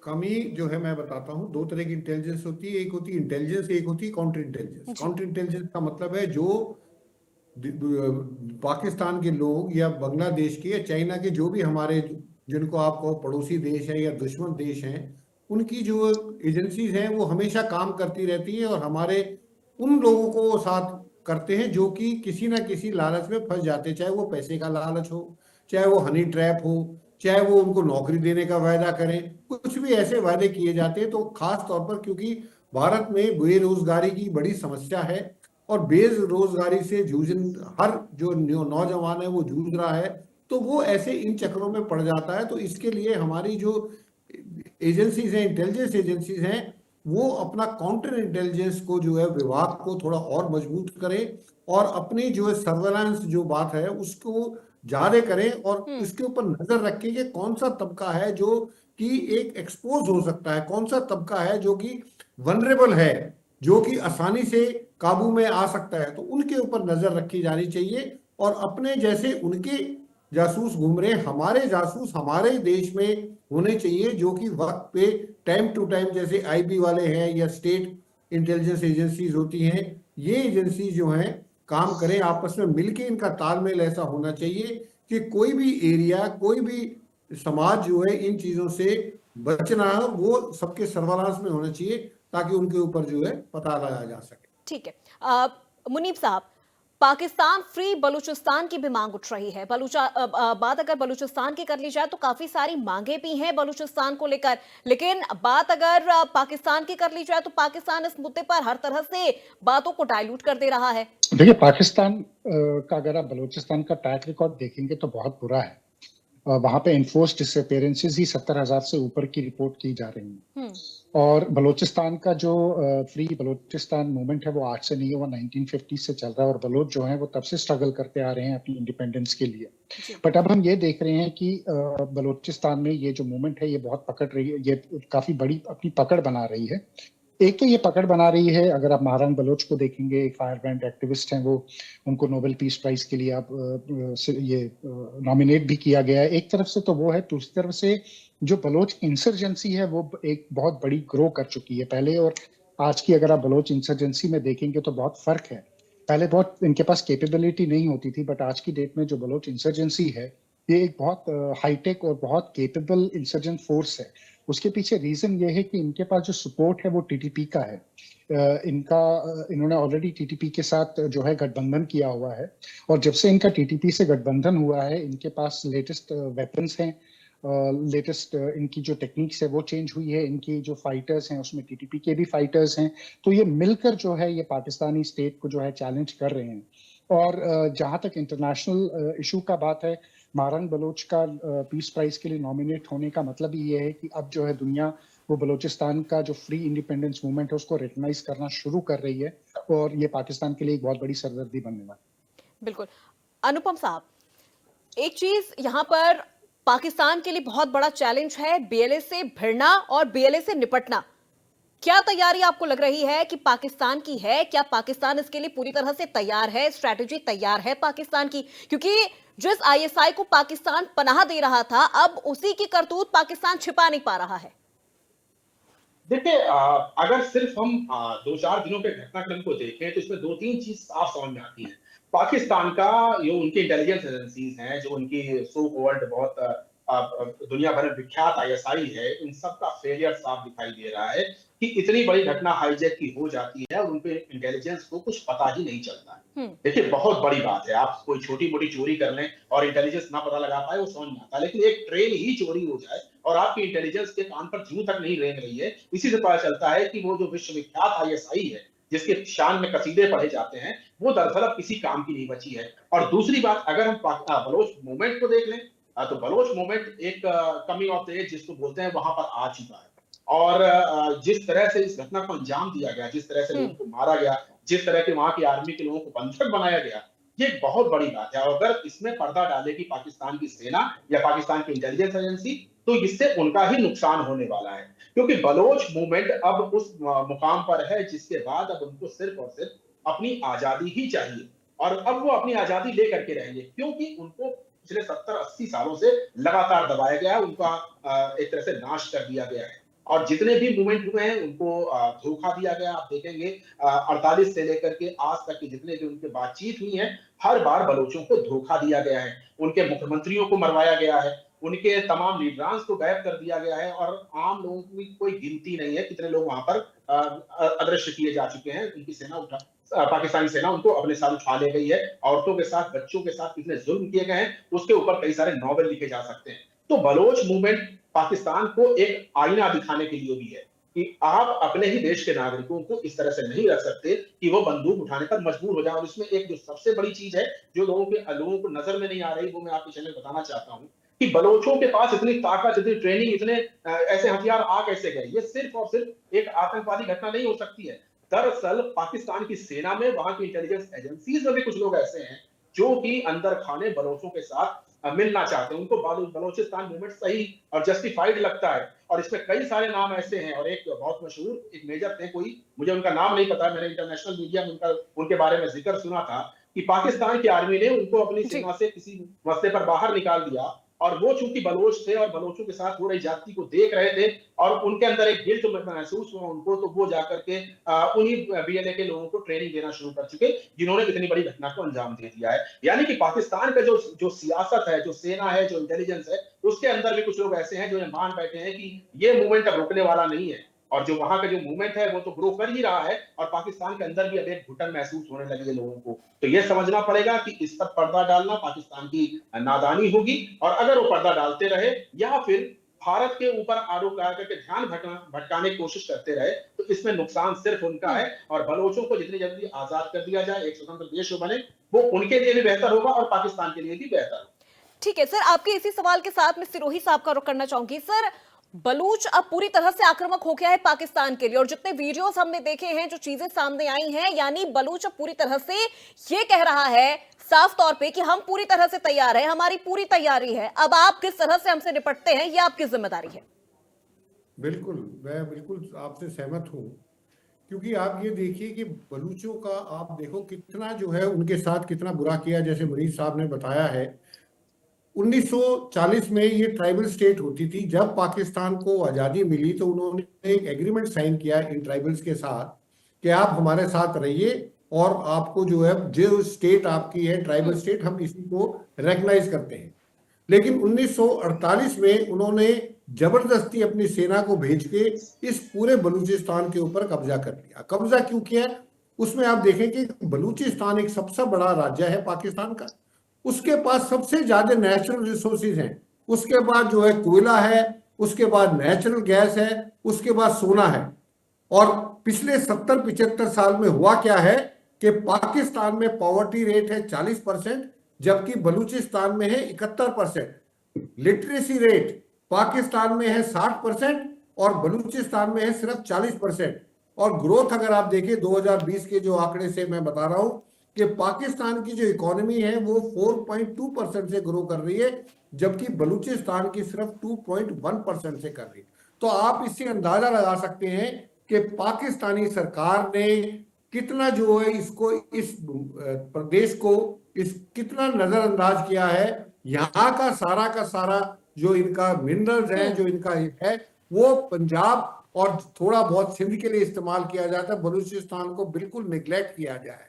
कमी जो है मैं बताता हूँ, दो तरह की इंटेलिजेंस होती है, एक होती है इंटेलिजेंस, एक होती है काउंटर इंटेलिजेंस। काउंटर इंटेलिजेंस का मतलब है जो पाकिस्तान के लोग या बांग्लादेश के या चाइना के जो भी हमारे, जिनको आप कहो पड़ोसी देश है या दुश्मन देश हैं, उनकी जो एजेंसीज हैं वो हमेशा काम करती रहती है और हमारे उन लोगों को साथ करते हैं जो कि किसी ना किसी लालच में फंस जाते, चाहे वो पैसे का लालच हो, चाहे वो हनी ट्रैप हो, चाहे वो उनको नौकरी देने का वायदा करें, कुछ भी ऐसे वायदे किए जाते हैं। तो खास तौर पर क्योंकि भारत में बेरोजगारी की बड़ी समस्या है और बेरोजगारी से हर जो नौजवान है वो जूझ रहा है, तो वो ऐसे इन चक्करों में पड़ जाता है। तो इसके लिए हमारी जो एजेंसीज हैं, इंटेलिजेंस एजेंसीज हैं, वो अपना काउंटर इंटेलिजेंस को जो है विभाग को थोड़ा और मजबूत करें और अपनी जो है सर्वेलेंस जो बात है उसको जारी करें और इसके ऊपर नजर रखें कि कौन सा तबका है जो कि एक एक्सपोज हो सकता है, कौन सा तबका है जो कि वनरेबल है, जो कि आसानी से काबू में आ सकता है। तो उनके ऊपर नजर रखी जानी चाहिए और अपने जैसे उनके जासूस घूम रहे, हमारे जासूस हमारे देश में होने चाहिए जो कि वक्त पे टाइम टू टाइम, जैसे आईबी वाले हैं या स्टेट इंटेलिजेंस एजेंसीज होती हैं, ये एजेंसी जो हैं काम करें आपस में मिलके। इनका तालमेल ऐसा होना चाहिए कि कोई भी एरिया, कोई भी समाज जो है इन चीजों से बचना है वो सबके सर्विलांस में होना चाहिए ताकि उनके ऊपर जो है पता लगाया जा सके। ठीक है। मुनीब साहब, पाकिस्तान फ्री बलूचिस्तान की भी मांग उठ रही है। बात अगर बलूचिस्तान की कर ली जाए तो काफी सारी मांगे भी हैं बलूचिस्तान को लेकर, लेकिन बात अगर पाकिस्तान की कर ली जाए तो पाकिस्तान इस मुद्दे पर हर तरह से बातों को डाइल्यूट कर दे रहा है। देखिए, पाकिस्तान का अगर आप बलूचिस्तान का ट्रैक रिकॉर्ड देखेंगे तो बहुत बुरा है। वहां पे इन्फोर्स्ड डिसअपीयरेंसेस ही 70,000 से ऊपर की रिपोर्ट की जा रही है। और बलूचिस्तान का जो फ्री बलूचिस्तान मूवमेंट है वो आज से नहीं है, वो 1950 से चल रहा है और बलोच जो है वो तब से स्ट्रगल करते आ रहे हैं अपनी इंडिपेंडेंस के लिए। बट अब हम ये देख रहे हैं कि बलूचिस्तान में ये जो मूवमेंट है ये बहुत पकड़ रही है, ये काफी बड़ी अपनी पकड़ बना रही है। एक तो ये पकड़ बना रही है, अगर आप महारान बलोच को देखेंगे, एक फायर ब्रांड एक्टिविस्ट हैं, वो उनको नोबेल पीस प्राइज के लिए आप ये नॉमिनेट भी किया गया है। एक तरफ से तो वो है, दूसरी तरफ से जो बलोच इंसर्जेंसी है वो एक बहुत बड़ी ग्रो कर चुकी है। पहले और आज की अगर आप बलोच इंसर्जेंसी में देखेंगे तो बहुत फर्क है। पहले बहुत इनके पास कैपेबिलिटी नहीं होती थी, बट आज की डेट में जो बलोच इंसर्जेंसी है ये एक बहुत हाईटेक और बहुत केपेबल इंसर्जेंट फोर्स है। उसके पीछे रीजन ये है कि इनके पास जो सपोर्ट है वो टीटीपी का है। इन्होंने ऑलरेडी टीटीपी के साथ जो है गठबंधन किया हुआ है और जब से इनका टीटीपी से गठबंधन हुआ है इनके पास लेटेस्ट वेपन्स हैं, लेटेस्ट इनकी जो टेक्निक्स है वो चेंज हुई है, इनकी जो फाइटर्स हैं उसमें टीटीपी के भी फाइटर्स हैं। तो ये मिलकर जो है ये पाकिस्तानी स्टेट को जो है चैलेंज कर रहे हैं। और जहां तक इंटरनेशनल इशू का बात है, महारान बलोच का पीस प्राइज के लिए नॉमिनेट होने का मतलब ही ये है कि अब जो है दुनिया वो बलूचिस्तान का जो फ्री इंडिपेंडेंस मूवमेंट है उसको रिकॉग्नाइज करना शुरू कर रही है और ये पाकिस्तान के लिए एक बहुत बड़ी सरदर्दी बनने वाली। बिल्कुल। अनुपम साहब, एक चीज यहाँ पर पाकिस्तान के लिए बहुत बड़ा चैलेंज है बीएलए से भिड़ना और बीएलए से निपटना। क्या तैयारी आपको लग रही है कि पाकिस्तान की है? क्या पाकिस्तान इसके लिए पूरी तरह से तैयार है? स्ट्रैटेजी तैयार है पाकिस्तान की? क्योंकि जिस आईएसआई को पाकिस्तान पनाह दे रहा था अब उसी की करतूत पाकिस्तान छिपा नहीं पा रहा है। देखिए, अगर सिर्फ हम 2-4 दिनों के घटनाक्रम को देखें तो इसमें 2-3 चीज साफ समझ में आती है। पाकिस्तान का जो उनकी इंटेलिजेंस एजेंसीज हैं, जो उनकी सो कॉल्ड बहुत दुनिया भर में विख्यात आईएसआई है, इन सब का फेलियर साफ दिखाई दे रहा है कि इतनी बड़ी घटना हाईजैक की हो जाती है और उनके इंटेलिजेंस को कुछ पता ही नहीं चलता है। देखिए, बहुत बड़ी बात है, आप कोई छोटी मोटी चोरी कर लें और इंटेलिजेंस ना पता लगा पाए वो समझ में आता है, लेकिन एक ट्रेन ही चोरी हो जाए और आपकी इंटेलिजेंस के कान पर जूं तक नहीं रेंग रही है, इसी से पता चलता है कि वो जो विश्वविख्यात आईएसआई है जिसके शान में कसीदे पढ़े जाते हैं वो दरअसल अब किसी काम की नहीं बची है। और दूसरी बात, अगर हम बलोच मूवमेंट को देख लें तो बलोच मूवमेंट एक कमिंग ऑफ द एज जिसको बोलते हैं वहां पर आ चुका है। और जिस तरह से इस घटना को अंजाम दिया गया, जिस तरह से लोगों को मारा गया, जिस तरह के वहां की आर्मी के लोगों को बंधक बनाया गया, ये बहुत बड़ी बात है। और अगर इसमें पर्दा डालेगी पाकिस्तान की सेना या पाकिस्तान की इंटेलिजेंस एजेंसी तो इससे उनका ही नुकसान होने वाला है, क्योंकि बलोच मूवमेंट अब उस मुकाम पर है जिसके बाद अब उनको सिर्फ और सिर्फ अपनी आजादी ही चाहिए और अब वो अपनी आजादी लेकर के रहेंगे, क्योंकि उनको पिछले 70-80 सालों से लगातार दबाया गया है, उनका एक तरह से नाश कर दिया गया है और जितने भी मूवमेंट हुए हैं उनको धोखा दिया गया। आप देखेंगे 48 से लेकर के आज तक की जितने भी उनके बातचीत हुई है, हर बार बलोचों को धोखा दिया गया है, उनके मुख्यमंत्रियों को मरवाया गया है, उनके तमाम लीडरांस को गायब कर दिया गया है और आम लोगों की कोई गिनती नहीं है कितने लोग वहां पर अदृश्य किए जा चुके हैं। उनकी सेना पाकिस्तानी सेना उनको अपने साथ उठा ले गई है। औरतों के साथ, बच्चों के साथ कितने जुल्म किए गए हैं उसके ऊपर कई सारे नॉवेल लिखे जा सकते हैं। तो बलोच मूवमेंट पाकिस्तान को एक आईना दिखाने के लिए भी है कि आप अपने ही देश के नागरिकों को इस तरह से नहीं रख सकते कि वो बंदूक उठाने पर मजबूर हो जाए। और इसमें एक जो सबसे बड़ी चीज है, जो लोगों को नजर में नहीं आ रही, वो मैं आपके चैनल बताना चाहता हूँ कि बलोचों के पास इतनी ताकत, इतनी ट्रेनिंग, इतने ऐसे हथियार आ कैसे गए। ये सिर्फ और सिर्फ एक आतंकवादी घटना नहीं हो सकती है। दरअसल पाकिस्तान की सेना में, वहां की इंटेलिजेंस एजेंसीज में भी कुछ लोग ऐसे हैं जो कि अंदर खाने बलोचों के साथ मिलना चाहते हैं। उनको बलोचिस्तान मूवमेंट सही और जस्टिफाइड लगता है। और इसमें कई सारे नाम ऐसे हैं, और एक बहुत मशहूर एक मेजर थे, कोई मुझे उनका नाम नहीं पता, मैंने इंटरनेशनल मीडिया में उनके बारे में जिक्र सुना था कि पाकिस्तान की आर्मी ने उनको अपनी जी। सेना से किसी मसले पर बाहर निकाल दिया, और वो चूंकि बलोच थे और बलोचों के साथ हो रही ज्यादती को देख रहे थे, और उनके अंदर एक गिल्ट महसूस हुआ उनको, तो वो जाकर के उन्हीं बीएलए के लोगों को ट्रेनिंग देना शुरू कर चुके, जिन्होंने इतनी बड़ी घटना को अंजाम दे दिया है। यानी कि पाकिस्तान का जो सियासत है, जो सेना है, जो इंटेलिजेंस है, उसके अंदर भी कुछ लोग ऐसे हैं जो ये मान बैठे हैं कि ये मूवमेंट अब रुकने वाला नहीं है। और जो वहां का जो मूवमेंट है वो तो ग्रो कर ही रहा है, और पाकिस्तान के अंदर भी अब एक घुटन महसूस होने लगी है लोगों को। तो ये समझना पड़ेगा कि इस पर पर्दा डालना पाकिस्तान की नादानी होगी, और अगर वो पर्दा डालते रहे या फिर भारत के ऊपर आरोप लगा करके ध्यान भटकाने की कोशिश करते रहे, तो इसमें नुकसान सिर्फ उनका है। और बलोचों को जितनी जल्दी आजाद कर दिया जाए, एक स्वतंत्र देश बने, वो उनके लिए भी बेहतर होगा और पाकिस्तान के लिए भी बेहतर होगा। ठीक है सर, आपके इसी सवाल के साथ मैं सिरोही साहब का रुख करना चाहूंगी। सर, बलूच अब पूरी तरह से आक्रामक हो गया है पाकिस्तान के लिए, और जितने वीडियोस हमने देखे हैं, जो चीजें सामने आई हैं, यानी बलूच अब पूरी तरह से ये कह रहा है साफ तौर पे कि हम पूरी तरह से तैयार हैं, हमारी पूरी तैयारी है। अब आप किस तरह से हमसे निपटते हैं, ये आपकी जिम्मेदारी है। बिल्कुल, मैं बिल्कुल आपसे सहमत हूँ, क्योंकि आप ये देखिए कि बलूचों का आप देखो कितना जो है उनके साथ कितना बुरा किया। जैसे मरीज साहब ने बताया है, 1940 में ये ट्राइबल स्टेट होती थी। जब पाकिस्तान को आज़ादी मिली तो उन्होंने एक एग्रीमेंट साइन किया इन ट्राइबल्स के साथ कि आप हमारे साथ रहिए, और आपको जो है जो स्टेट आपकी है ट्राइबल स्टेट, हम इसी को रिकग्नाइज करते हैं। लेकिन 1948 में उन्होंने जबरदस्ती अपनी सेना को भेज के इस पूरे बलूचिस्तान के ऊपर कब्जा कर लिया। कब्जा क्यों किया? उसमें आप देखें कि बलूचिस्तान एक सबसे बड़ा राज्य है पाकिस्तान का, उसके पास सबसे ज्यादा नेचुरल रिसोर्सेज हैं, उसके बाद जो है कोयला है, उसके बाद नेचुरल गैस है, उसके बाद सोना है। और पिछले 70-75 साल में हुआ क्या है कि पाकिस्तान में पॉवर्टी रेट है 40%, जबकि बलूचिस्तान में है 71%। लिटरेसी रेट पाकिस्तान में है 60% और बलूचिस्तान में है सिर्फ 40%। और ग्रोथ अगर आप देखें 2020 के जो आंकड़े से मैं बता रहा हूं कि पाकिस्तान की जो इकोनॉमी है वो 4.2% से ग्रो कर रही है, जबकि बलूचिस्तान की सिर्फ 2.1% से कर रही है। तो आप इससे अंदाजा लगा सकते हैं कि पाकिस्तानी सरकार ने कितना जो है इसको, इस प्रदेश को इस कितना नजरअंदाज किया है। यहाँ का सारा जो इनका मिनरल्स है, जो इनका है, वो पंजाब और थोड़ा बहुत सिंध के लिए इस्तेमाल किया जाता है, बलूचिस्तान को बिल्कुल निगलेक्ट किया जाए।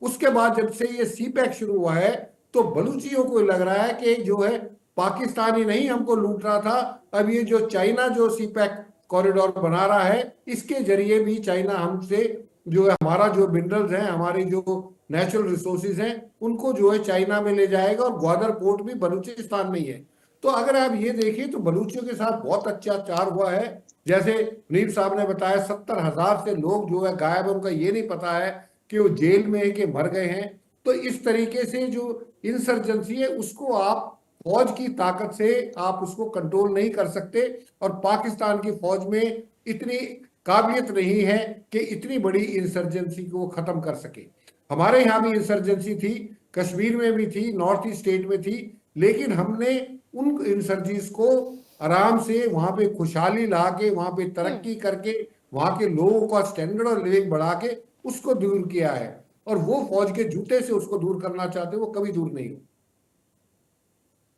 उसके बाद जब से ये सीपैक शुरू हुआ है तो बलूचियों को लग रहा है कि जो है पाकिस्तान ही नहीं हमको लूट रहा था, अब ये जो चाइना जो सीपैक कॉरिडोर बना रहा है, इसके जरिए भी चाइना हमसे जो है हमारा जो मिनरल्स हैं, हमारी जो नेचुरल रिसोर्सेज हैं, उनको जो है चाइना में ले जाएगा। और ग्वादर पोर्ट भी बलूचिस्तान में ही है। तो अगर आप ये देखिए तो बलूचियों के साथ बहुत अत्याचार हुआ है। जैसे नीब साहब ने बताया 70,000 से लोग जो है गायब है, उनका ये नहीं पता है कि वो जेल में है कि मर गए हैं। तो इस तरीके से जो इंसर्जेंसी है उसको आप फौज की ताकत से आप उसको कंट्रोल नहीं कर सकते, और पाकिस्तान की फौज में इतनी काबिलियत नहीं है कि इतनी बड़ी इंसर्जेंसी को खत्म कर सके। हमारे यहाँ भी इंसर्जेंसी थी, कश्मीर में भी थी, नॉर्थ ईस्ट स्टेट में थी, लेकिन हमने उन इंसर्जेंसी को आराम से वहां पे खुशहाली ला के, वहां पे तरक्की करके, वहां के लोगों का स्टैंडर्ड और लिविंग बढ़ा के उसको दूर किया है। और वो फौज के जूते से उसको दूर करना चाहते, वो कभी दूर नहीं हो।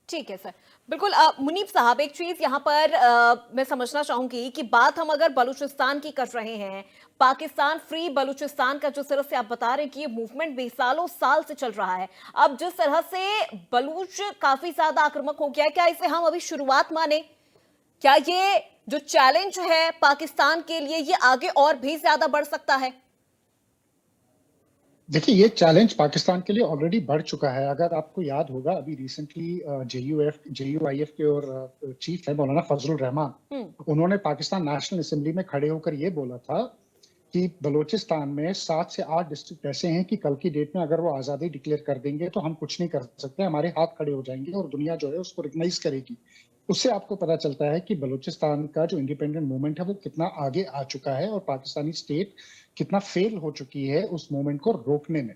ठीक है सर, बिल्कुल। मुनीब साहब, एक चीज यहाँ पर मैं समझना चाहूंगी कि बात हम अगर बलूचिस्तान की कर रहे हैं, पाकिस्तान फ्री बलूचिस्तान का जो तरह से आप बता रहे हैं कि ये मूवमेंट भी सालों साल से चल रहा है, अब जिस तरह से बलूच काफी ज्यादा आक्रामक हो गया है, क्या इसे हम अभी शुरुआत माने? क्या ये जो चैलेंज है पाकिस्तान के लिए, ये आगे और भी ज्यादा बढ़ सकता है? देखिए, ये चैलेंज पाकिस्तान के लिए ऑलरेडी बढ़ चुका है। अगर आपको याद होगा, अभी रिसेंटली JUIF के और चीफ है मौलाना फजलुर रहमान, उन्होंने पाकिस्तान नेशनल असेंबली में खड़े होकर ये बोला था कि बलूचिस्तान में 7 से 8 डिस्ट्रिक्ट ऐसे हैं कि कल की डेट में अगर वो आज़ादी डिक्लेयर कर देंगे तो हम कुछ नहीं कर सकते, हमारे हाथ खड़े हो जाएंगे और दुनिया जो है उसको रिकग्नाइज करेगी। उससे आपको पता चलता है कि बलूचिस्तान का जो इंडिपेंडेंट मूवमेंट है वो कितना आगे आ चुका है और पाकिस्तानी स्टेट कितना फेल हो चुकी है उस मूवमेंट को रोकने में।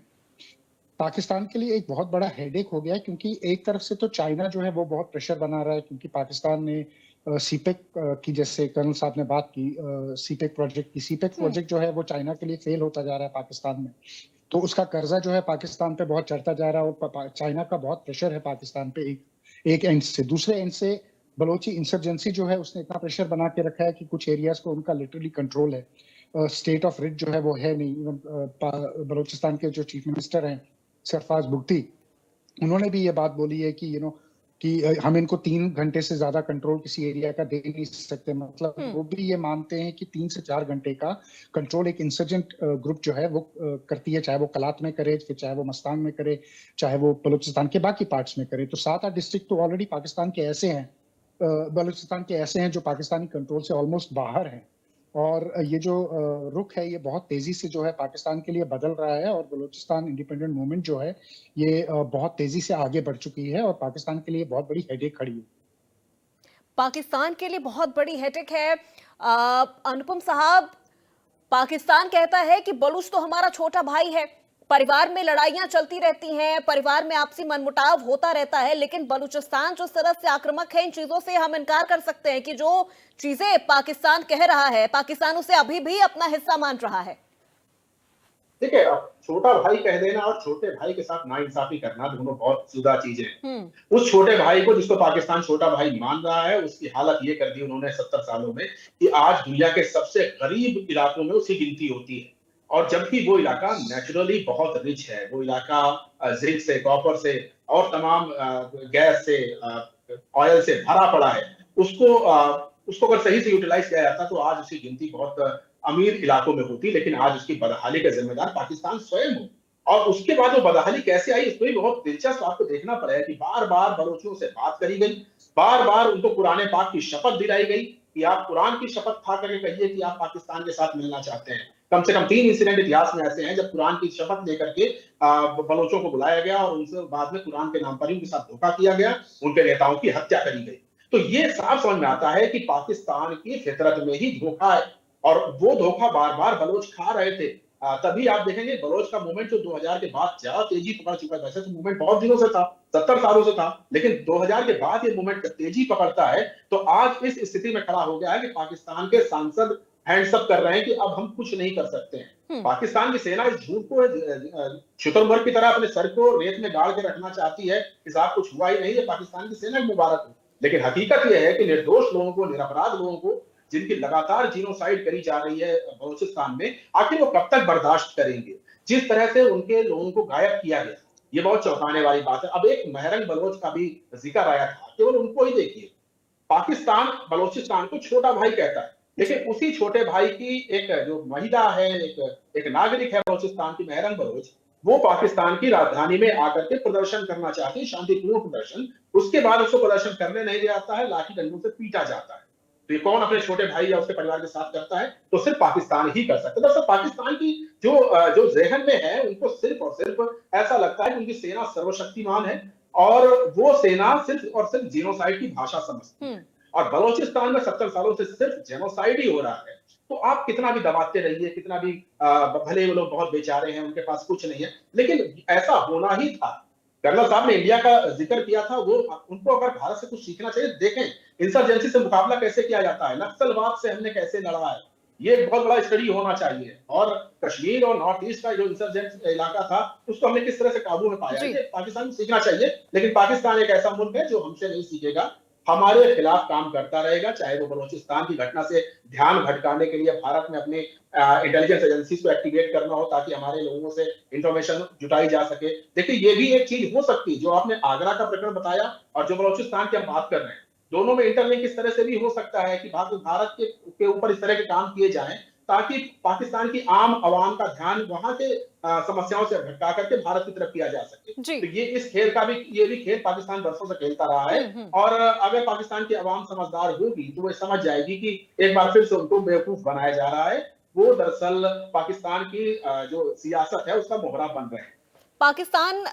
पाकिस्तान के लिए एक बहुत बड़ा हेडेक हो गया है, क्योंकि एक तरफ से तो चाइना जो है वो बहुत प्रेशर बना रहा है, क्योंकि पाकिस्तान ने सीपेक की, जैसे कर्नल साहब ने बात की, सीपेक प्रोजेक्ट जो है वो चाइना के लिए फेल होता जा रहा है पाकिस्तान में। तो उसका कर्जा जो है पाकिस्तान पे बहुत चढ़ता जा रहा है और चाइना का बहुत प्रेशर है पाकिस्तान पे एक एंड से। दूसरे एंड से बलोची इंसर्जेंसी जो है उसने इतना प्रेशर बना के रखा है कि कुछ एरियाज को उनका लिटरली कंट्रोल है। स्टेट ऑफ रिट जो है वो है नहीं। बलूचिस्तान के जो चीफ मिनिस्टर हैं सरफराज बुगटी, उन्होंने भी ये बात बोली है कि कि हम इनको 3 घंटे से ज्यादा कंट्रोल किसी एरिया का दे नहीं सकते। मतलब वो भी ये मानते हैं कि 3 से 4 घंटे का कंट्रोल एक इंसर्जेंट ग्रुप जो है वो करती है, चाहे वो कलात में करे, फिर चाहे वो मस्तान में करे, चाहे वो बलूचिस्तान के बाकी पार्ट्स में करे। तो 7-8 डिस्ट्रिक्ट तो ऑलरेडी पाकिस्तान के ऐसे हैं, बलूचिस्तान के ऐसे हैं जो पाकिस्तानी कंट्रोल से ऑलमोस्ट बाहर हैं। और ये जो रुख है ये बहुत तेजी से जो है पाकिस्तान के लिए बदल रहा है और बलूचिस्तान इंडिपेंडेंट मूवमेंट जो है ये बहुत तेजी से आगे बढ़ चुकी है और पाकिस्तान के लिए बहुत बड़ी हेडेक खड़ी है। पाकिस्तान के लिए बहुत बड़ी हेडेक है। अनुपम साहब, पाकिस्तान कहता है कि बलूच तो हमारा छोटा भाई है, परिवार में लड़ाइयां चलती रहती हैं, परिवार में आपसी मनमुटाव होता रहता है, लेकिन बलूचिस्तान जो तरह से आक्रामक है, इन चीजों से हम इनकार कर सकते हैं कि जो चीजें पाकिस्तान कह रहा है, पाकिस्तान उसे अभी भी अपना हिस्सा मान रहा है। देखिए, अब छोटा भाई कह देना और छोटे भाई के साथ नाइंसाफी करना दोनों बहुत जुदा चीजें हैं। उस छोटे भाई को जिसको पाकिस्तान छोटा भाई मान रहा है, उसकी हालत ये कर दी उन्होंने 70 सालों में कि आज दुनिया के सबसे गरीब इलाकों में उसकी गिनती होती है। और जबकि वो इलाका नेचुरली बहुत रिच है, वो इलाका जिंक से, कॉपर से और तमाम गैस से, ऑयल से भरा पड़ा है। उसको अगर सही से यूटिलाइज किया जाता तो आज उसकी गिनती बहुत अमीर इलाकों में होती, लेकिन आज उसकी बदहाली का जिम्मेदार पाकिस्तान स्वयं हो। और उसके बाद वो बदहाली कैसे आई, इसको भी बहुत दिलचस्प आपको देखना पड़ेगा कि बार बार बलोचियों से बात करी गई, बार बार उनको कुरान पाक की शपथ दिलाई गई कि आप कुरान की शपथ खा करके कहिए कि आप पाकिस्तान के साथ मिलना चाहते हैं। कम से कम 3 इंसिडेंट इतिहास में ऐसे हैं जब कुरान की शपथ लेकर के बलोचों को बुलाया गया और उनसे बाद में कुरान के नाम पर ही उनके साथ धोखा किया गया, उनके नेताओं की हत्या करी गई। तो ये साफ समझ में आता है कि पाकिस्तान की फितरत में ही धोखा है और वो धोखा बार बार बलोच खा रहे थे। तभी आप देखेंगे बलोच का मूवमेंट जो 2000 के बाद ज्यादा तेजी पकड़ चुका है। वैसे तो मूवमेंट बहुत दिनों से था, 70 सालों से था, लेकिन 2000 के बाद ये मूवमेंट तेजी पकड़ता है तो आज इस स्थिति में खड़ा हो गया है कि पाकिस्तान के सांसद हैंड्स अप कर रहे हैं कि अब हम कुछ नहीं कर सकते हैं। पाकिस्तान की सेना इस झूठ को शुतुरमुर्ग की तरह अपने सर को रेत में गाड़ के रखना चाहती है कि साहब कुछ हुआ ही नहीं है, पाकिस्तान की सेना मुबारक हो। लेकिन हकीकत यह है कि निर्दोष लोगों को, निरपराध लोगों को, जिनकी लगातार जीनोसाइड करी जा रही है बलूचिस्तान में, आखिर वो कब तक बर्दाश्त करेंगे। जिस तरह से उनके लोगों को गायब किया गया, ये बहुत चौंकाने वाली बात है। अब एक महरंग बलोच का भी जिक्र आया था, केवल उनको ही देखिए। पाकिस्तान बलूचिस्तान को छोटा भाई कहता है, लेकिन उसी छोटे भाई की एक जो महिला है, एक नागरिक है बलूचिस्तान की, महरंग बलोच, वो पाकिस्तान की राजधानी में आकर के प्रदर्शन करना चाहती है, शांतिपूर्ण प्रदर्शन। उसके बाद उसको प्रदर्शन करने नहीं दिया जाता है, लाठी डंडों से पीटा जाता है। तो ये कौन अपने छोटे भाई या उसके परिवार के साथ करता है? तो सिर्फ पाकिस्तान ही कर सकता है। दरअसल पाकिस्तान की जो ज़हन में है, उनको सिर्फ और सिर्फ ऐसा लगता है कि उनकी सेना सर्वशक्तिमान है और वो सेना सिर्फ और सिर्फ जीनोसाइड की भाषा समझती है। और बलूचिस्तान में 70 सालों से सिर्फ जेनोसाइड ही हो रहा है। तो आप कितना भी दबाते रहिए, कितना भी भले वो लोग बहुत बेचारे हैं, उनके पास कुछ नहीं है, लेकिन ऐसा होना ही था। कर्नल साहब ने इंडिया का जिक्र किया था, वो उनको अगर भारत से कुछ सीखना चाहिए। देखें इंसर्जेंसी से मुकाबला कैसे किया जाता है, नक्सलवाद से हमने कैसे लड़ा है, ये एक बहुत बड़ा स्टडी होना चाहिए। और कश्मीर और नॉर्थ ईस्ट का जो इंसर्जेंट इलाका था, उसको हमने किस तरह से काबू में पाया, ये पाकिस्तान को सीखना चाहिए। लेकिन पाकिस्तान एक ऐसा मुल्क है जो हमसे नहीं सीखेगा, हमारे खिलाफ काम करता रहेगा। चाहे वो बलूचिस्तान की घटना से ध्यान भटकाने के लिए भारत में अपने इंटेलिजेंस एजेंसीज को एक्टिवेट करना हो ताकि हमारे लोगों से इंफॉर्मेशन जुटाई जा सके। देखिए ये भी एक चीज हो सकती है, जो आपने आगरा का प्रकरण बताया और जो बलूचिस्तान की हम बात कर रहे हैं, दोनों में इंटरलिंक इस तरह से भी हो सकता है कि भारत के ऊपर इस तरह के काम किए जाएं ताकि पाकिस्तान की आम आवाम का ध्यान वहां के समस्याओं से भटका करके भारत की तरफ किया जा सके। तो ये भी खेल पाकिस्तान वर्षों से खेलता रहा है। और अगर पाकिस्तान की आवाम समझदार होगी तो वो समझ जाएगी कि एक बार फिर से उनको बेवकूफ बनाया जा रहा है। वो दरअसल पाकिस्तान की जो सियासत है उसका मोहरा बन रहे हैं। पाकिस्तान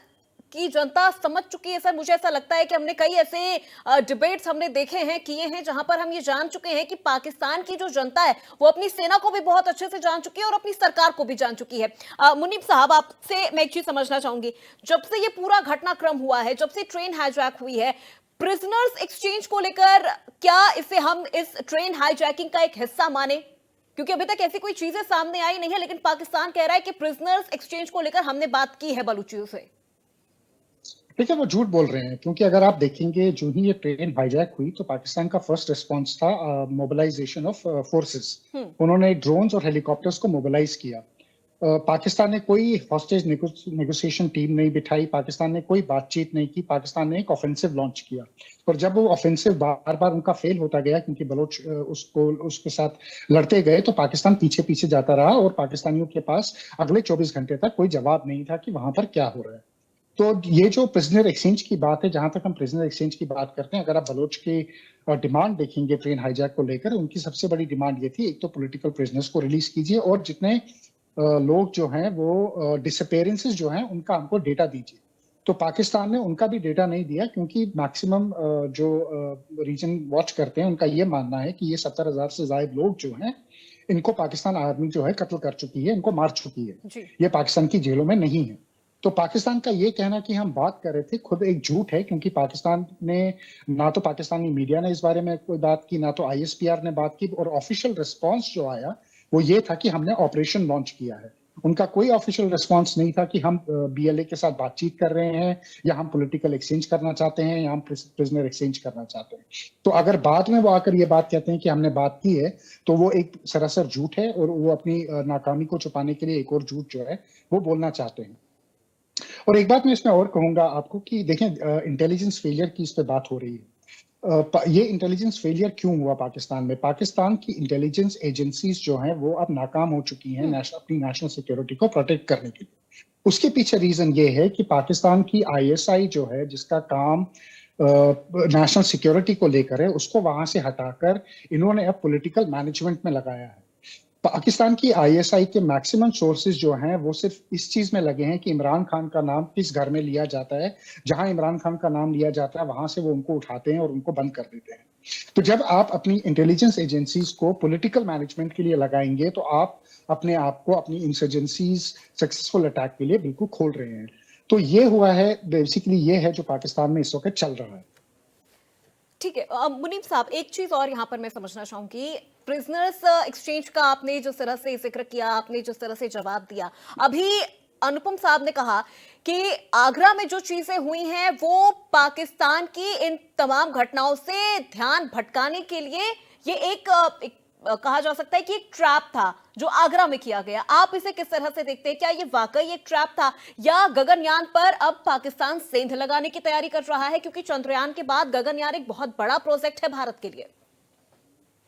की जनता समझ चुकी है सर। मुझे ऐसा लगता है कि हमने कई ऐसे डिबेट्स हमने देखे हैं, किए हैं, जहां पर हम ये जान चुके हैं कि पाकिस्तान की जो जनता है वो अपनी सेना को भी बहुत अच्छे से जान चुकी है और अपनी सरकार को भी जान चुकी है। मुनीब साहब, आपसे मैं एक चीज समझना चाहूंगी, जब से ये पूरा घटनाक्रम हुआ है, जब से ट्रेन हाईजैक हुई है, प्रिजनर्स एक्सचेंज को लेकर क्या इसे हम इस ट्रेन हाईजैकिंग का एक हिस्सा माने? क्योंकि अभी तक ऐसी कोई चीजें सामने आई नहीं है, लेकिन पाकिस्तान कह रहा है कि प्रिजनर्स एक्सचेंज को लेकर हमने बात की है बलूचियों से। देखिए, वो झूठ बोल रहे हैं, क्योंकि अगर आप देखेंगे जो ही ये ट्रेन हाईजैक हुई तो पाकिस्तान का फर्स्ट रिस्पांस था मोबिलाइजेशन ऑफ फोर्सेस। उन्होंने ड्रोन्स और हेलीकॉप्टर्स को मोबिलाइज किया। पाकिस्तान ने कोई हॉस्टेज नेगोशिएशन टीम नहीं बिठाई, पाकिस्तान ने कोई बातचीत नहीं की, पाकिस्तान ने एक ऑफेंसिव लॉन्च किया। और जब वो ऑफेंसिव बार बार उनका फेल होता गया, क्योंकि बलोच उसके साथ लड़ते गए, तो पाकिस्तान पीछे पीछे जाता रहा और पाकिस्तानियों के पास अगले 24 घंटे तक कोई जवाब नहीं था कि वहां पर क्या हो रहा है। तो ये जो प्रिजनर एक्सचेंज की बात है, जहां तक हम प्रिजनर एक्सचेंज की बात करते हैं, अगर आप बलोच की डिमांड देखेंगे ट्रेन हाईजैक को लेकर, उनकी सबसे बड़ी डिमांड ये थी, एक तो पॉलिटिकल प्रिजनर्स को रिलीज कीजिए और जितने लोग जो हैं वो डिसअपेयरेंसेस जो हैं उनका हमको डेटा दीजिए। तो पाकिस्तान ने उनका भी डेटा नहीं दिया, क्योंकि मैक्सिमम जो रीजन वॉच करते हैं उनका ये मानना है कि ये 70,000 से ज्यादा लोग जो हैं इनको पाकिस्तान आर्मी जो है कत्ल कर चुकी है, इनको मार चुकी है, ये पाकिस्तान की जेलों में नहीं है। तो पाकिस्तान का ये कहना कि हम बात कर रहे थे खुद एक झूठ है, क्योंकि पाकिस्तान ने ना तो पाकिस्तानी मीडिया ने इस बारे में कोई बात की, ना तो आईएसपीआर ने बात की, और ऑफिशियल रिस्पांस जो आया वो ये था कि हमने ऑपरेशन लॉन्च किया है। उनका कोई ऑफिशियल रिस्पांस नहीं था कि हम बीएलए के साथ बातचीत कर रहे हैं, या हम पॉलिटिकल एक्सचेंज करना चाहते हैं, या हम प्रिजनर एक्सचेंज करना चाहते हैं। तो अगर बाद में वो आकर ये बात कहते हैं कि हमने बात की है, तो वो एक सरासर झूठ है, और वो अपनी नाकामी को छुपाने के लिए एक और झूठ जो है वो बोलना चाहते हैं। और एक बात मैं इसमें और कहूंगा आपको कि देखें, इंटेलिजेंस फेलियर की इस पे बात हो रही है। ये इंटेलिजेंस फेलियर क्यों हुआ पाकिस्तान में? पाकिस्तान की इंटेलिजेंस एजेंसीज जो हैं वो अब नाकाम हो चुकी हैं अपनी नेशनल सिक्योरिटी को प्रोटेक्ट करने के लिए। उसके पीछे रीजन ये है कि पाकिस्तान की आईएसआई जो है, जिसका काम नेशनल सिक्योरिटी को लेकर है, उसको वहां से हटाकर इन्होंने अब पॉलिटिकल मैनेजमेंट में लगाया है। पाकिस्तान की आईएसआई के मैक्सिमम सोर्सेज जो हैं वो सिर्फ इस चीज में लगे हैं कि इमरान खान का नाम किस घर में लिया जाता है, जहां इमरान खान का नाम लिया जाता है वहां से वो उनको उठाते हैं और उनको बंद कर देते हैं। तो जब आप अपनी इंटेलिजेंस एजेंसीज को पॉलिटिकल मैनेजमेंट के लिए लगाएंगे, तो आप अपने आप को अपनी इंसर्जेंसीज सक्सेसफुल अटैक के लिए बिल्कुल खोल रहे हैं। तो ये हुआ है, बेसिकली ये है जो पाकिस्तान में इस वक्त चल रहा है। ठीक है मुनीब साहब, एक चीज और यहाँ पर मैं समझना चाहूंगी, प्रिजनर्स एक्सचेंज का आपने जिस तरह से जिक्र किया, आपने जिस तरह से जवाब दिया, अभी अनुपम साहब ने कहा कि आगरा में जो चीजें हुई हैं वो पाकिस्तान की इन तमाम घटनाओं से ध्यान भटकाने के लिए ये एक कहा जा सकता है कि एक ट्रैप था जो आगरा में किया गया। आप इसे किस तरह से देखते हैं? क्या ये वाकई एक ट्रैप था, या गगनयान पर अब पाकिस्तान सेंध लगाने की तैयारी कर रहा है? क्योंकि चंद्रयान के बाद गगनयान एक बहुत बड़ा प्रोजेक्ट है भारत के लिए।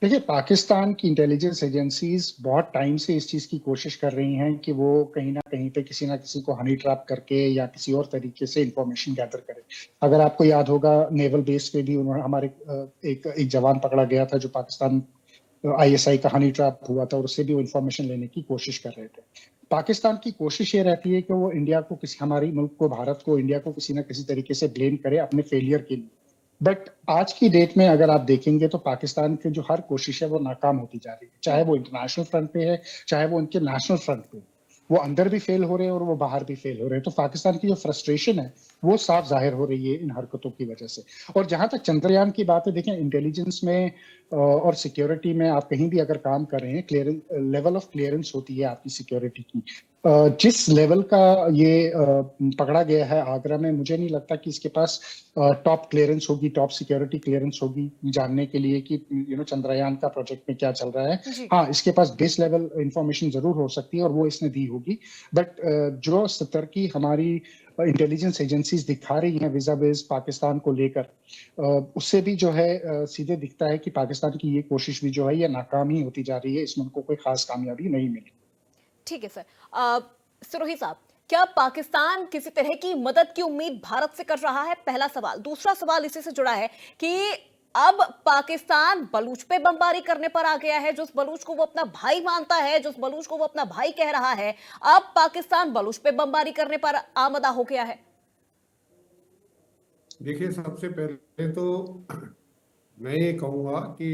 देखिए, पाकिस्तान की इंटेलिजेंस एजेंसीज बहुत टाइम से इस चीज की कोशिश कर रही हैं कि वो कहीं ना कहीं पे किसी ना किसी को हनी ट्रैप करके या किसी और तरीके से इंफॉर्मेशन गैदर करें। अगर आपको याद होगा, नेवल बेस पे भी उन्होंने हमारे एक जवान पकड़ा गया था जो पाकिस्तान आईएसआई का हनी ट्रैप हुआ था, और उससे भी वो इंफॉर्मेशन लेने की कोशिश कर रहे थे। पाकिस्तान की कोशिश ये रहती है कि वो इंडिया को, हमारी मुल्क को, भारत को, इंडिया को किसी ना किसी तरीके से ब्लेम करे अपने फेलियर के लिए। बट आज की डेट में अगर आप देखेंगे तो पाकिस्तान की जो हर कोशिश है वो नाकाम होती जा रही है, चाहे वो इंटरनेशनल फ्रंट पे है, चाहे वो उनके नेशनल फ्रंट पे। वो अंदर भी फेल हो रहे हैं और वो बाहर भी फेल हो रहे हैं। तो पाकिस्तान की जो फ्रस्ट्रेशन है वो साफ जाहिर हो रही है इन हरकतों की वजह से। और जहां तक चंद्रयान की बात है, देखें, इंटेलिजेंस में और सिक्योरिटी में आप कहीं भी अगर काम कर रहे हैं, क्लियरेंस, लेवल ऑफ क्लियरेंस होती है आपकी सिक्योरिटी की। जिस लेवल का ये पकड़ा गया है आगरा में, मुझे नहीं लगता कि इसके पास टॉप क्लियरेंस होगी, टॉप सिक्योरिटी क्लियरेंस होगी जानने के लिए कि चंद्रयान का प्रोजेक्ट में क्या चल रहा है। हाँ, इसके पास बेस लेवल इंफॉर्मेशन जरूर हो सकती है और वो इसने दी होगी, बट जो स्तर की हमारी इंटेलिजेंस एजेंसीज दिखा रही हैं विज़ा-विज़ पाकिस्तान को लेकर, उससे भी जो है सीधे दिखता है कि पाकिस्तान की ये कोशिश भी जो है ये नाकाम ही होती जा रही है, इसमें उनको कोई खास कामयाबी नहीं मिली। ठीक है सर। सिरोही साहब, क्या पाकिस्तान किसी तरह की मदद की उम्मीद भारत से कर रहा है? पहला सवाल। दूसरा सवाल इसी से जुड़ा है कि अब पाकिस्तान बलूच पे बमबारी करने पर आ गया है। जिस बलूच को वो अपना भाई मानता है, जिस बलूच को वो अपना भाई कह रहा है, अब पाकिस्तान बलूच पे बमबारी करने पर आमदा हो गया है। देखिए, सबसे पहले तो मैं ये कहूंगा कि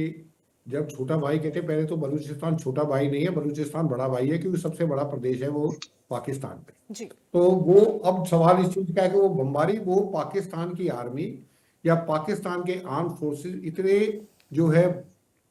जब छोटा भाई कहते, पहले तो बलूचिस्तान छोटा भाई नहीं है, बलूचिस्तान बड़ा भाई है, क्योंकि सबसे बड़ा प्रदेश है वो पाकिस्तान में। जी। तो वो अब सवाल इस चीज का है कि वो बमबारी, वो पाकिस्तान की आर्मी या पाकिस्तान के आर्म फोर्सेस इतने जो है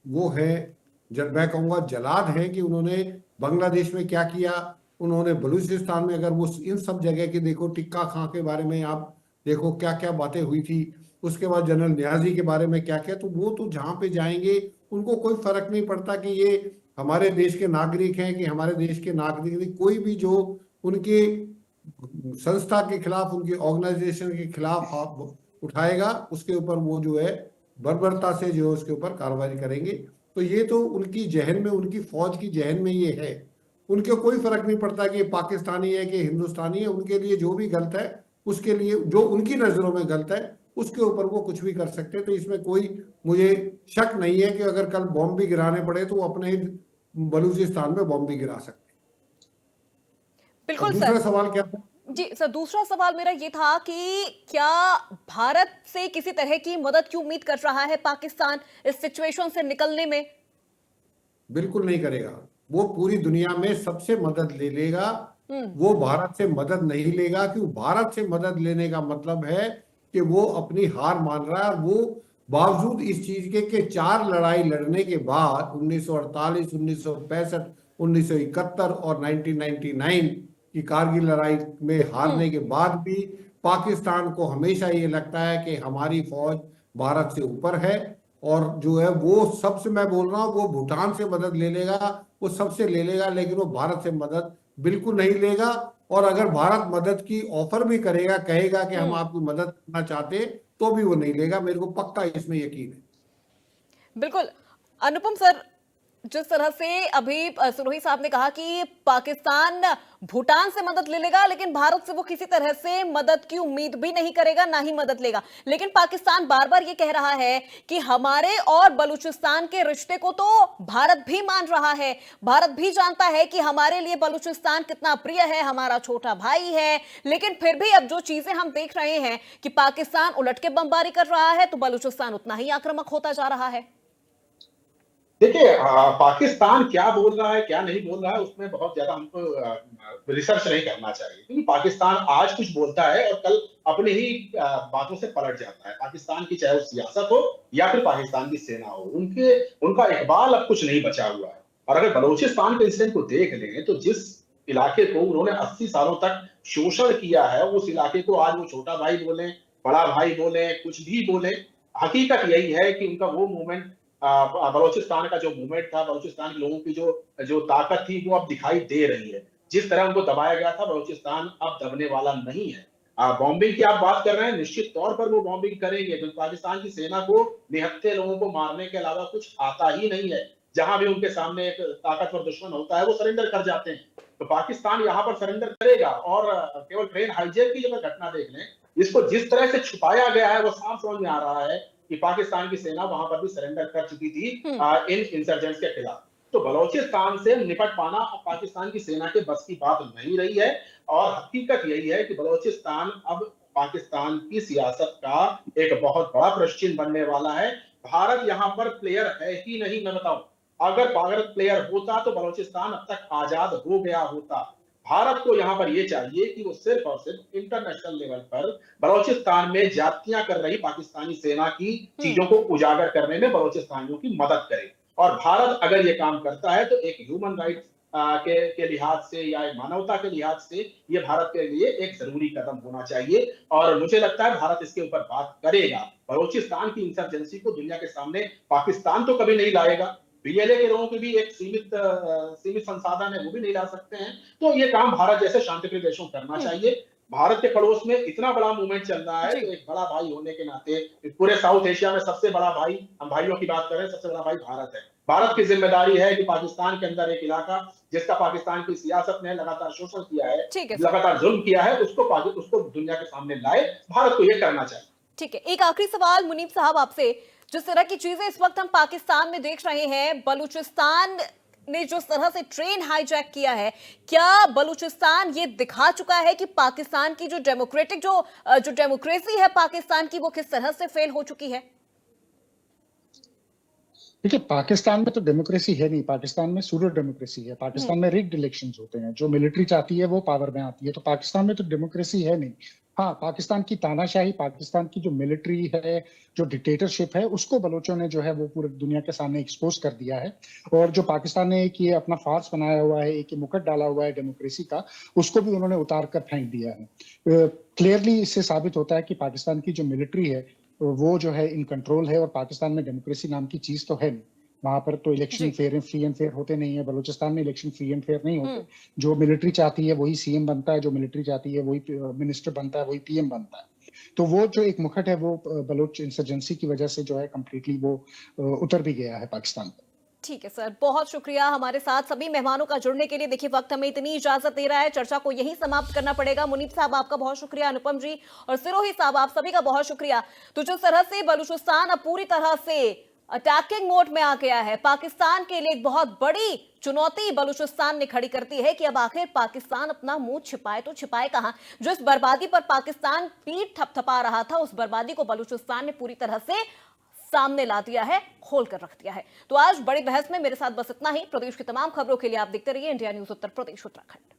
वो है, जब मैं कहूँगा जलाद है कि उन्होंने बांग्लादेश में क्या किया, उन्होंने बलूचिस्तान में, अगर वो इन सब जगह की देखो, टिक्का खां के बारे में आप देखो क्या क्या बातें हुई थी, उसके बाद जनरल न्याजी के बारे में क्या क्या, तो वो तो जहाँ पे जाएंगे उनको कोई फर्क नहीं पड़ता कि ये हमारे देश के नागरिक हैं कि हमारे देश के नागरिक नहीं, कोई भी जो उनके संस्था के खिलाफ, उनके ऑर्गेनाइजेशन के खिलाफ हाथ उठाएगा, उसके ऊपर वो जो है बर्बरता से जो है उसके ऊपर कार्रवाई करेंगे। तो ये तो उनकी जहन में, उनकी फौज की जहन में ये है, उनके कोई फर्क नहीं पड़ता कि पाकिस्तानी है कि हिंदुस्तानी है, उनके लिए जो भी गलत है, उसके लिए जो उनकी नजरों में गलत है उसके ऊपर वो कुछ भी कर सकते हैं। तो इसमें कोई मुझे शक नहीं है कि अगर कल बॉम्ब भी गिराने पड़े तो वो अपने बलूचिस्तान में बॉम्ब भी गिरा सकते हैं। बिल्कुल दूसरा सर। सवाल क्या था? जी सर, दूसरा सवाल मेरा ये था कि क्या भारत से किसी तरह की मदद की उम्मीद कर रहा है पाकिस्तान इस सिचुएशन से निकलने में? बिल्कुल नहीं करेगा। वो पूरी दुनिया में सबसे मदद ले लेगा, वो भारत से मदद नहीं लेगा, क्योंकि भारत से मदद लेने का मतलब है कि वो अपनी हार मान रहा है। और वो बावजूद इस चीज के कि 4 लड़ाई लड़ने के बाद 1948, 1965, 1971 और 1999 की कारगिल लड़ाई में हारने के बाद भी पाकिस्तान को हमेशा ये लगता है कि हमारी फौज भारत से ऊपर है, और जो है वो सबसे, मैं बोल रहा हूँ, वो भूटान से मदद ले लेगा, वो सबसे ले लेगा, लेकिन वो भारत से मदद बिल्कुल नहीं लेगा। और अगर भारत मदद की ऑफर भी करेगा, कहेगा कि हम आपकी मदद करना चाहते हैं, तो भी वो नहीं लेगा। मेरे को पक्का इसमें यकीन है। बिल्कुल। अनुपम सर, जिस तरह से अभी सिरोही साहब ने कहा कि पाकिस्तान भूटान से मदद ले लेगा, लेकिन भारत से वो किसी तरह से मदद की उम्मीद भी नहीं करेगा, ना ही मदद लेगा। लेकिन पाकिस्तान बार बार ये कह रहा है कि हमारे और बलूचिस्तान के रिश्ते को तो भारत भी मान रहा है, भारत भी जानता है कि हमारे लिए बलूचिस्तान कितना प्रिय है, हमारा छोटा भाई है। लेकिन फिर भी अब जो चीजें हम देख रहे हैं कि पाकिस्तान उलट के बमबारी कर रहा है, तो बलूचिस्तान उतना ही आक्रामक होता जा रहा है। देखिए, पाकिस्तान क्या बोल रहा है क्या नहीं बोल रहा है उसमें बहुत ज्यादा हमको रिसर्च नहीं करना चाहिए, क्योंकि पाकिस्तान आज कुछ बोलता है और कल अपने ही बातों से पलट जाता है। पाकिस्तान की चाहे वो सियासत हो या फिर पाकिस्तान की सेना हो, उनका इकबाल अब कुछ नहीं बचा हुआ है। और अगर बलूचिस्तान के इंसिडेंट को देख लें तो जिस इलाके को उन्होंने 80 सालों तक शोषण किया है, उस इलाके को आज वो छोटा भाई बोले, बड़ा भाई बोले, कुछ भी बोले, हकीकत यही है कि उनका वो मूवमेंट, बलूचिस्तान का जो मूवमेंट था, बलूचिस्तान के लोगों की जो ताकत थी, वो अब दिखाई दे रही है। जिस तरह उनको दबाया गया था, बलूचिस्तान अब दबने वाला नहीं है। बॉम्बिंग की आप बात कर रहे हैं, निश्चित तौर पर वो बॉम्बिंग करेंगे, क्योंकि पाकिस्तान की सेना को निहत्थे लोगों को मारने के अलावा कुछ आता ही नहीं है। जहां भी उनके सामने एक ताकतवर दुश्मन होता है, वो सरेंडर कर जाते हैं। तो पाकिस्तान यहाँ पर सरेंडर करेगा। और केवल ट्रेन हाईजैक की जब घटना देख लें, इसको जिस तरह से छुपाया गया है, वो साफ समझ में आ रहा है कि पाकिस्तान की सेना वहां पर भी सरेंडर कर चुकी थी इन इंसर्जेंट्स के खिलाफ। तो बलूचिस्तान से निपट पाना अब पाकिस्तान की सेना के बस की बात नहीं रही है। और हकीकत यही है कि बलूचिस्तान अब पाकिस्तान की सियासत का एक बहुत बड़ा प्रश्न बनने वाला है। भारत यहाँ पर प्लेयर है ही नहीं। मैं बताऊं, अगर भारत प्लेयर होता तो बलूचिस्तान अब तक आजाद हो गया होता। भारत को यहाँ पर यह चाहिए कि वो सिर्फ और सिर्फ इंटरनेशनल लेवल पर बलूचिस्तान में ज्यादतियां कर रही पाकिस्तानी सेना की चीजों को उजागर करने में बलूचिस्तानियों की मदद करे। और भारत अगर ये काम करता है तो एक ह्यूमन राइट्स के लिहाज से या मानवता के लिहाज से ये भारत के लिए एक जरूरी कदम होना चाहिए। और मुझे लगता है भारत इसके ऊपर बात करेगा। बलूचिस्तान की इंसर्जेंसी को दुनिया के सामने पाकिस्तान तो कभी नहीं लाएगा, बीएलए के लोगों की भी एक सीमित संसाधन है, वो भी नहीं ला सकते हैं। तो ये काम भारत जैसे शांतिप्रिय देशों करना चाहिए। भारत के पड़ोस में इतना बड़ा मूवमेंट चल रहा है, तो एक बड़ा भाई होने के नाते पूरे साउथ एशिया में सबसे बड़ा भाई, हम भाइयों की बात करें, सबसे बड़ा भाई भारत है। भारत की जिम्मेदारी है कि पाकिस्तान के अंदर एक इलाका जिसका पाकिस्तान की सियासत ने लगातार शोषण किया है, ठीक है। लगातार जुल्म किया है, उसको दुनिया के सामने लाए। भारत को यह करना चाहिए। ठीक है, एक आखिरी सवाल मुनीब साहब आपसे, जिस तरह की चीजें इस वक्त हम पाकिस्तान में देख रहे हैं, बलूचिस्तान ने जिस तरह से ट्रेन हाईजैक किया है, क्या बलूचिस्तान ये दिखा चुका है कि पाकिस्तान की जो डेमोक्रेटिक जो डेमोक्रेसी है पाकिस्तान की, वो किस तरह से फेल हो चुकी है? देखिए, पाकिस्तान में तो डेमोक्रेसी है नहीं, पाकिस्तान में सूडो डेमोक्रेसी है। पाकिस्तान में रिग्ड इलेक्शंस होते हैं, जो मिलिट्री चाहती है वो पावर में आती है, तो पाकिस्तान में तो डेमोक्रेसी है नहीं। हाँ, पाकिस्तान की तानाशाही, पाकिस्तान की जो मिलिट्री है, जो डिक्टेटरशिप है, उसको बलोचों ने जो है वो पूरी दुनिया के सामने एक्सपोज कर दिया है। और जो पाकिस्तान ने एक ये अपना फार्स बनाया हुआ है, एक ये मुकुट डाला हुआ है डेमोक्रेसी का, उसको भी उन्होंने उतार कर फेंक दिया है। क्लियरली इससे साबित होता है कि पाकिस्तान की जो मिलिट्री है वो जो है इन कंट्रोल है, और पाकिस्तान में डेमोक्रेसी नाम की चीज तो है नहीं। वहां पर तो इलेक्शन फ्री एंड फेयर होते नहीं है। बलूचिस्तान में इलेक्शन फ्री एंड फेयर नहीं होते। जो मिलिट्री चाहती है वही सीएम बनता है, जो मिलिट्री चाहती है वही मिनिस्टर बनता है, वही पीएम बनता है। तो वो जो एक मुखट है वो बलूच इंसर्जेंसी की वजह से जो है कंप्लीटली वो उतर भी गया है पाकिस्तान पर। ठीक है सर, बहुत शुक्रिया हमारे साथ सभी मेहमानों का जुड़ने के लिए। देखिए, वक्त हमें इतनी इजाजत दे रहा है, चर्चा को यहीं समाप्त करना पड़ेगा। मुनीब साहब आपका बहुत शुक्रिया, अनुपम जी और सिरोही साहब आप सभी का बहुत शुक्रिया। तो जिस तरह से बलूचिस्तान अब पूरी तरह से अटैकिंग मोड में आ गया है, पाकिस्तान के लिए एक बहुत बड़ी चुनौती बलूचिस्तान ने खड़ी करती है कि अब आखिर पाकिस्तान अपना मुंह छिपाए तो छिपाए कहां। जो इस बर्बादी पर पाकिस्तान पीठ थपथपा रहा था, उस बर्बादी को बलूचिस्तान ने पूरी तरह से सामने ला दिया है, खोल कर रख दिया है। तो आज बड़ी बहस में मेरे साथ बस इतना ही। प्रदेश की तमाम खबरों के लिए आप देखते रहिए इंडिया न्यूज उत्तर प्रदेश उत्तराखंड।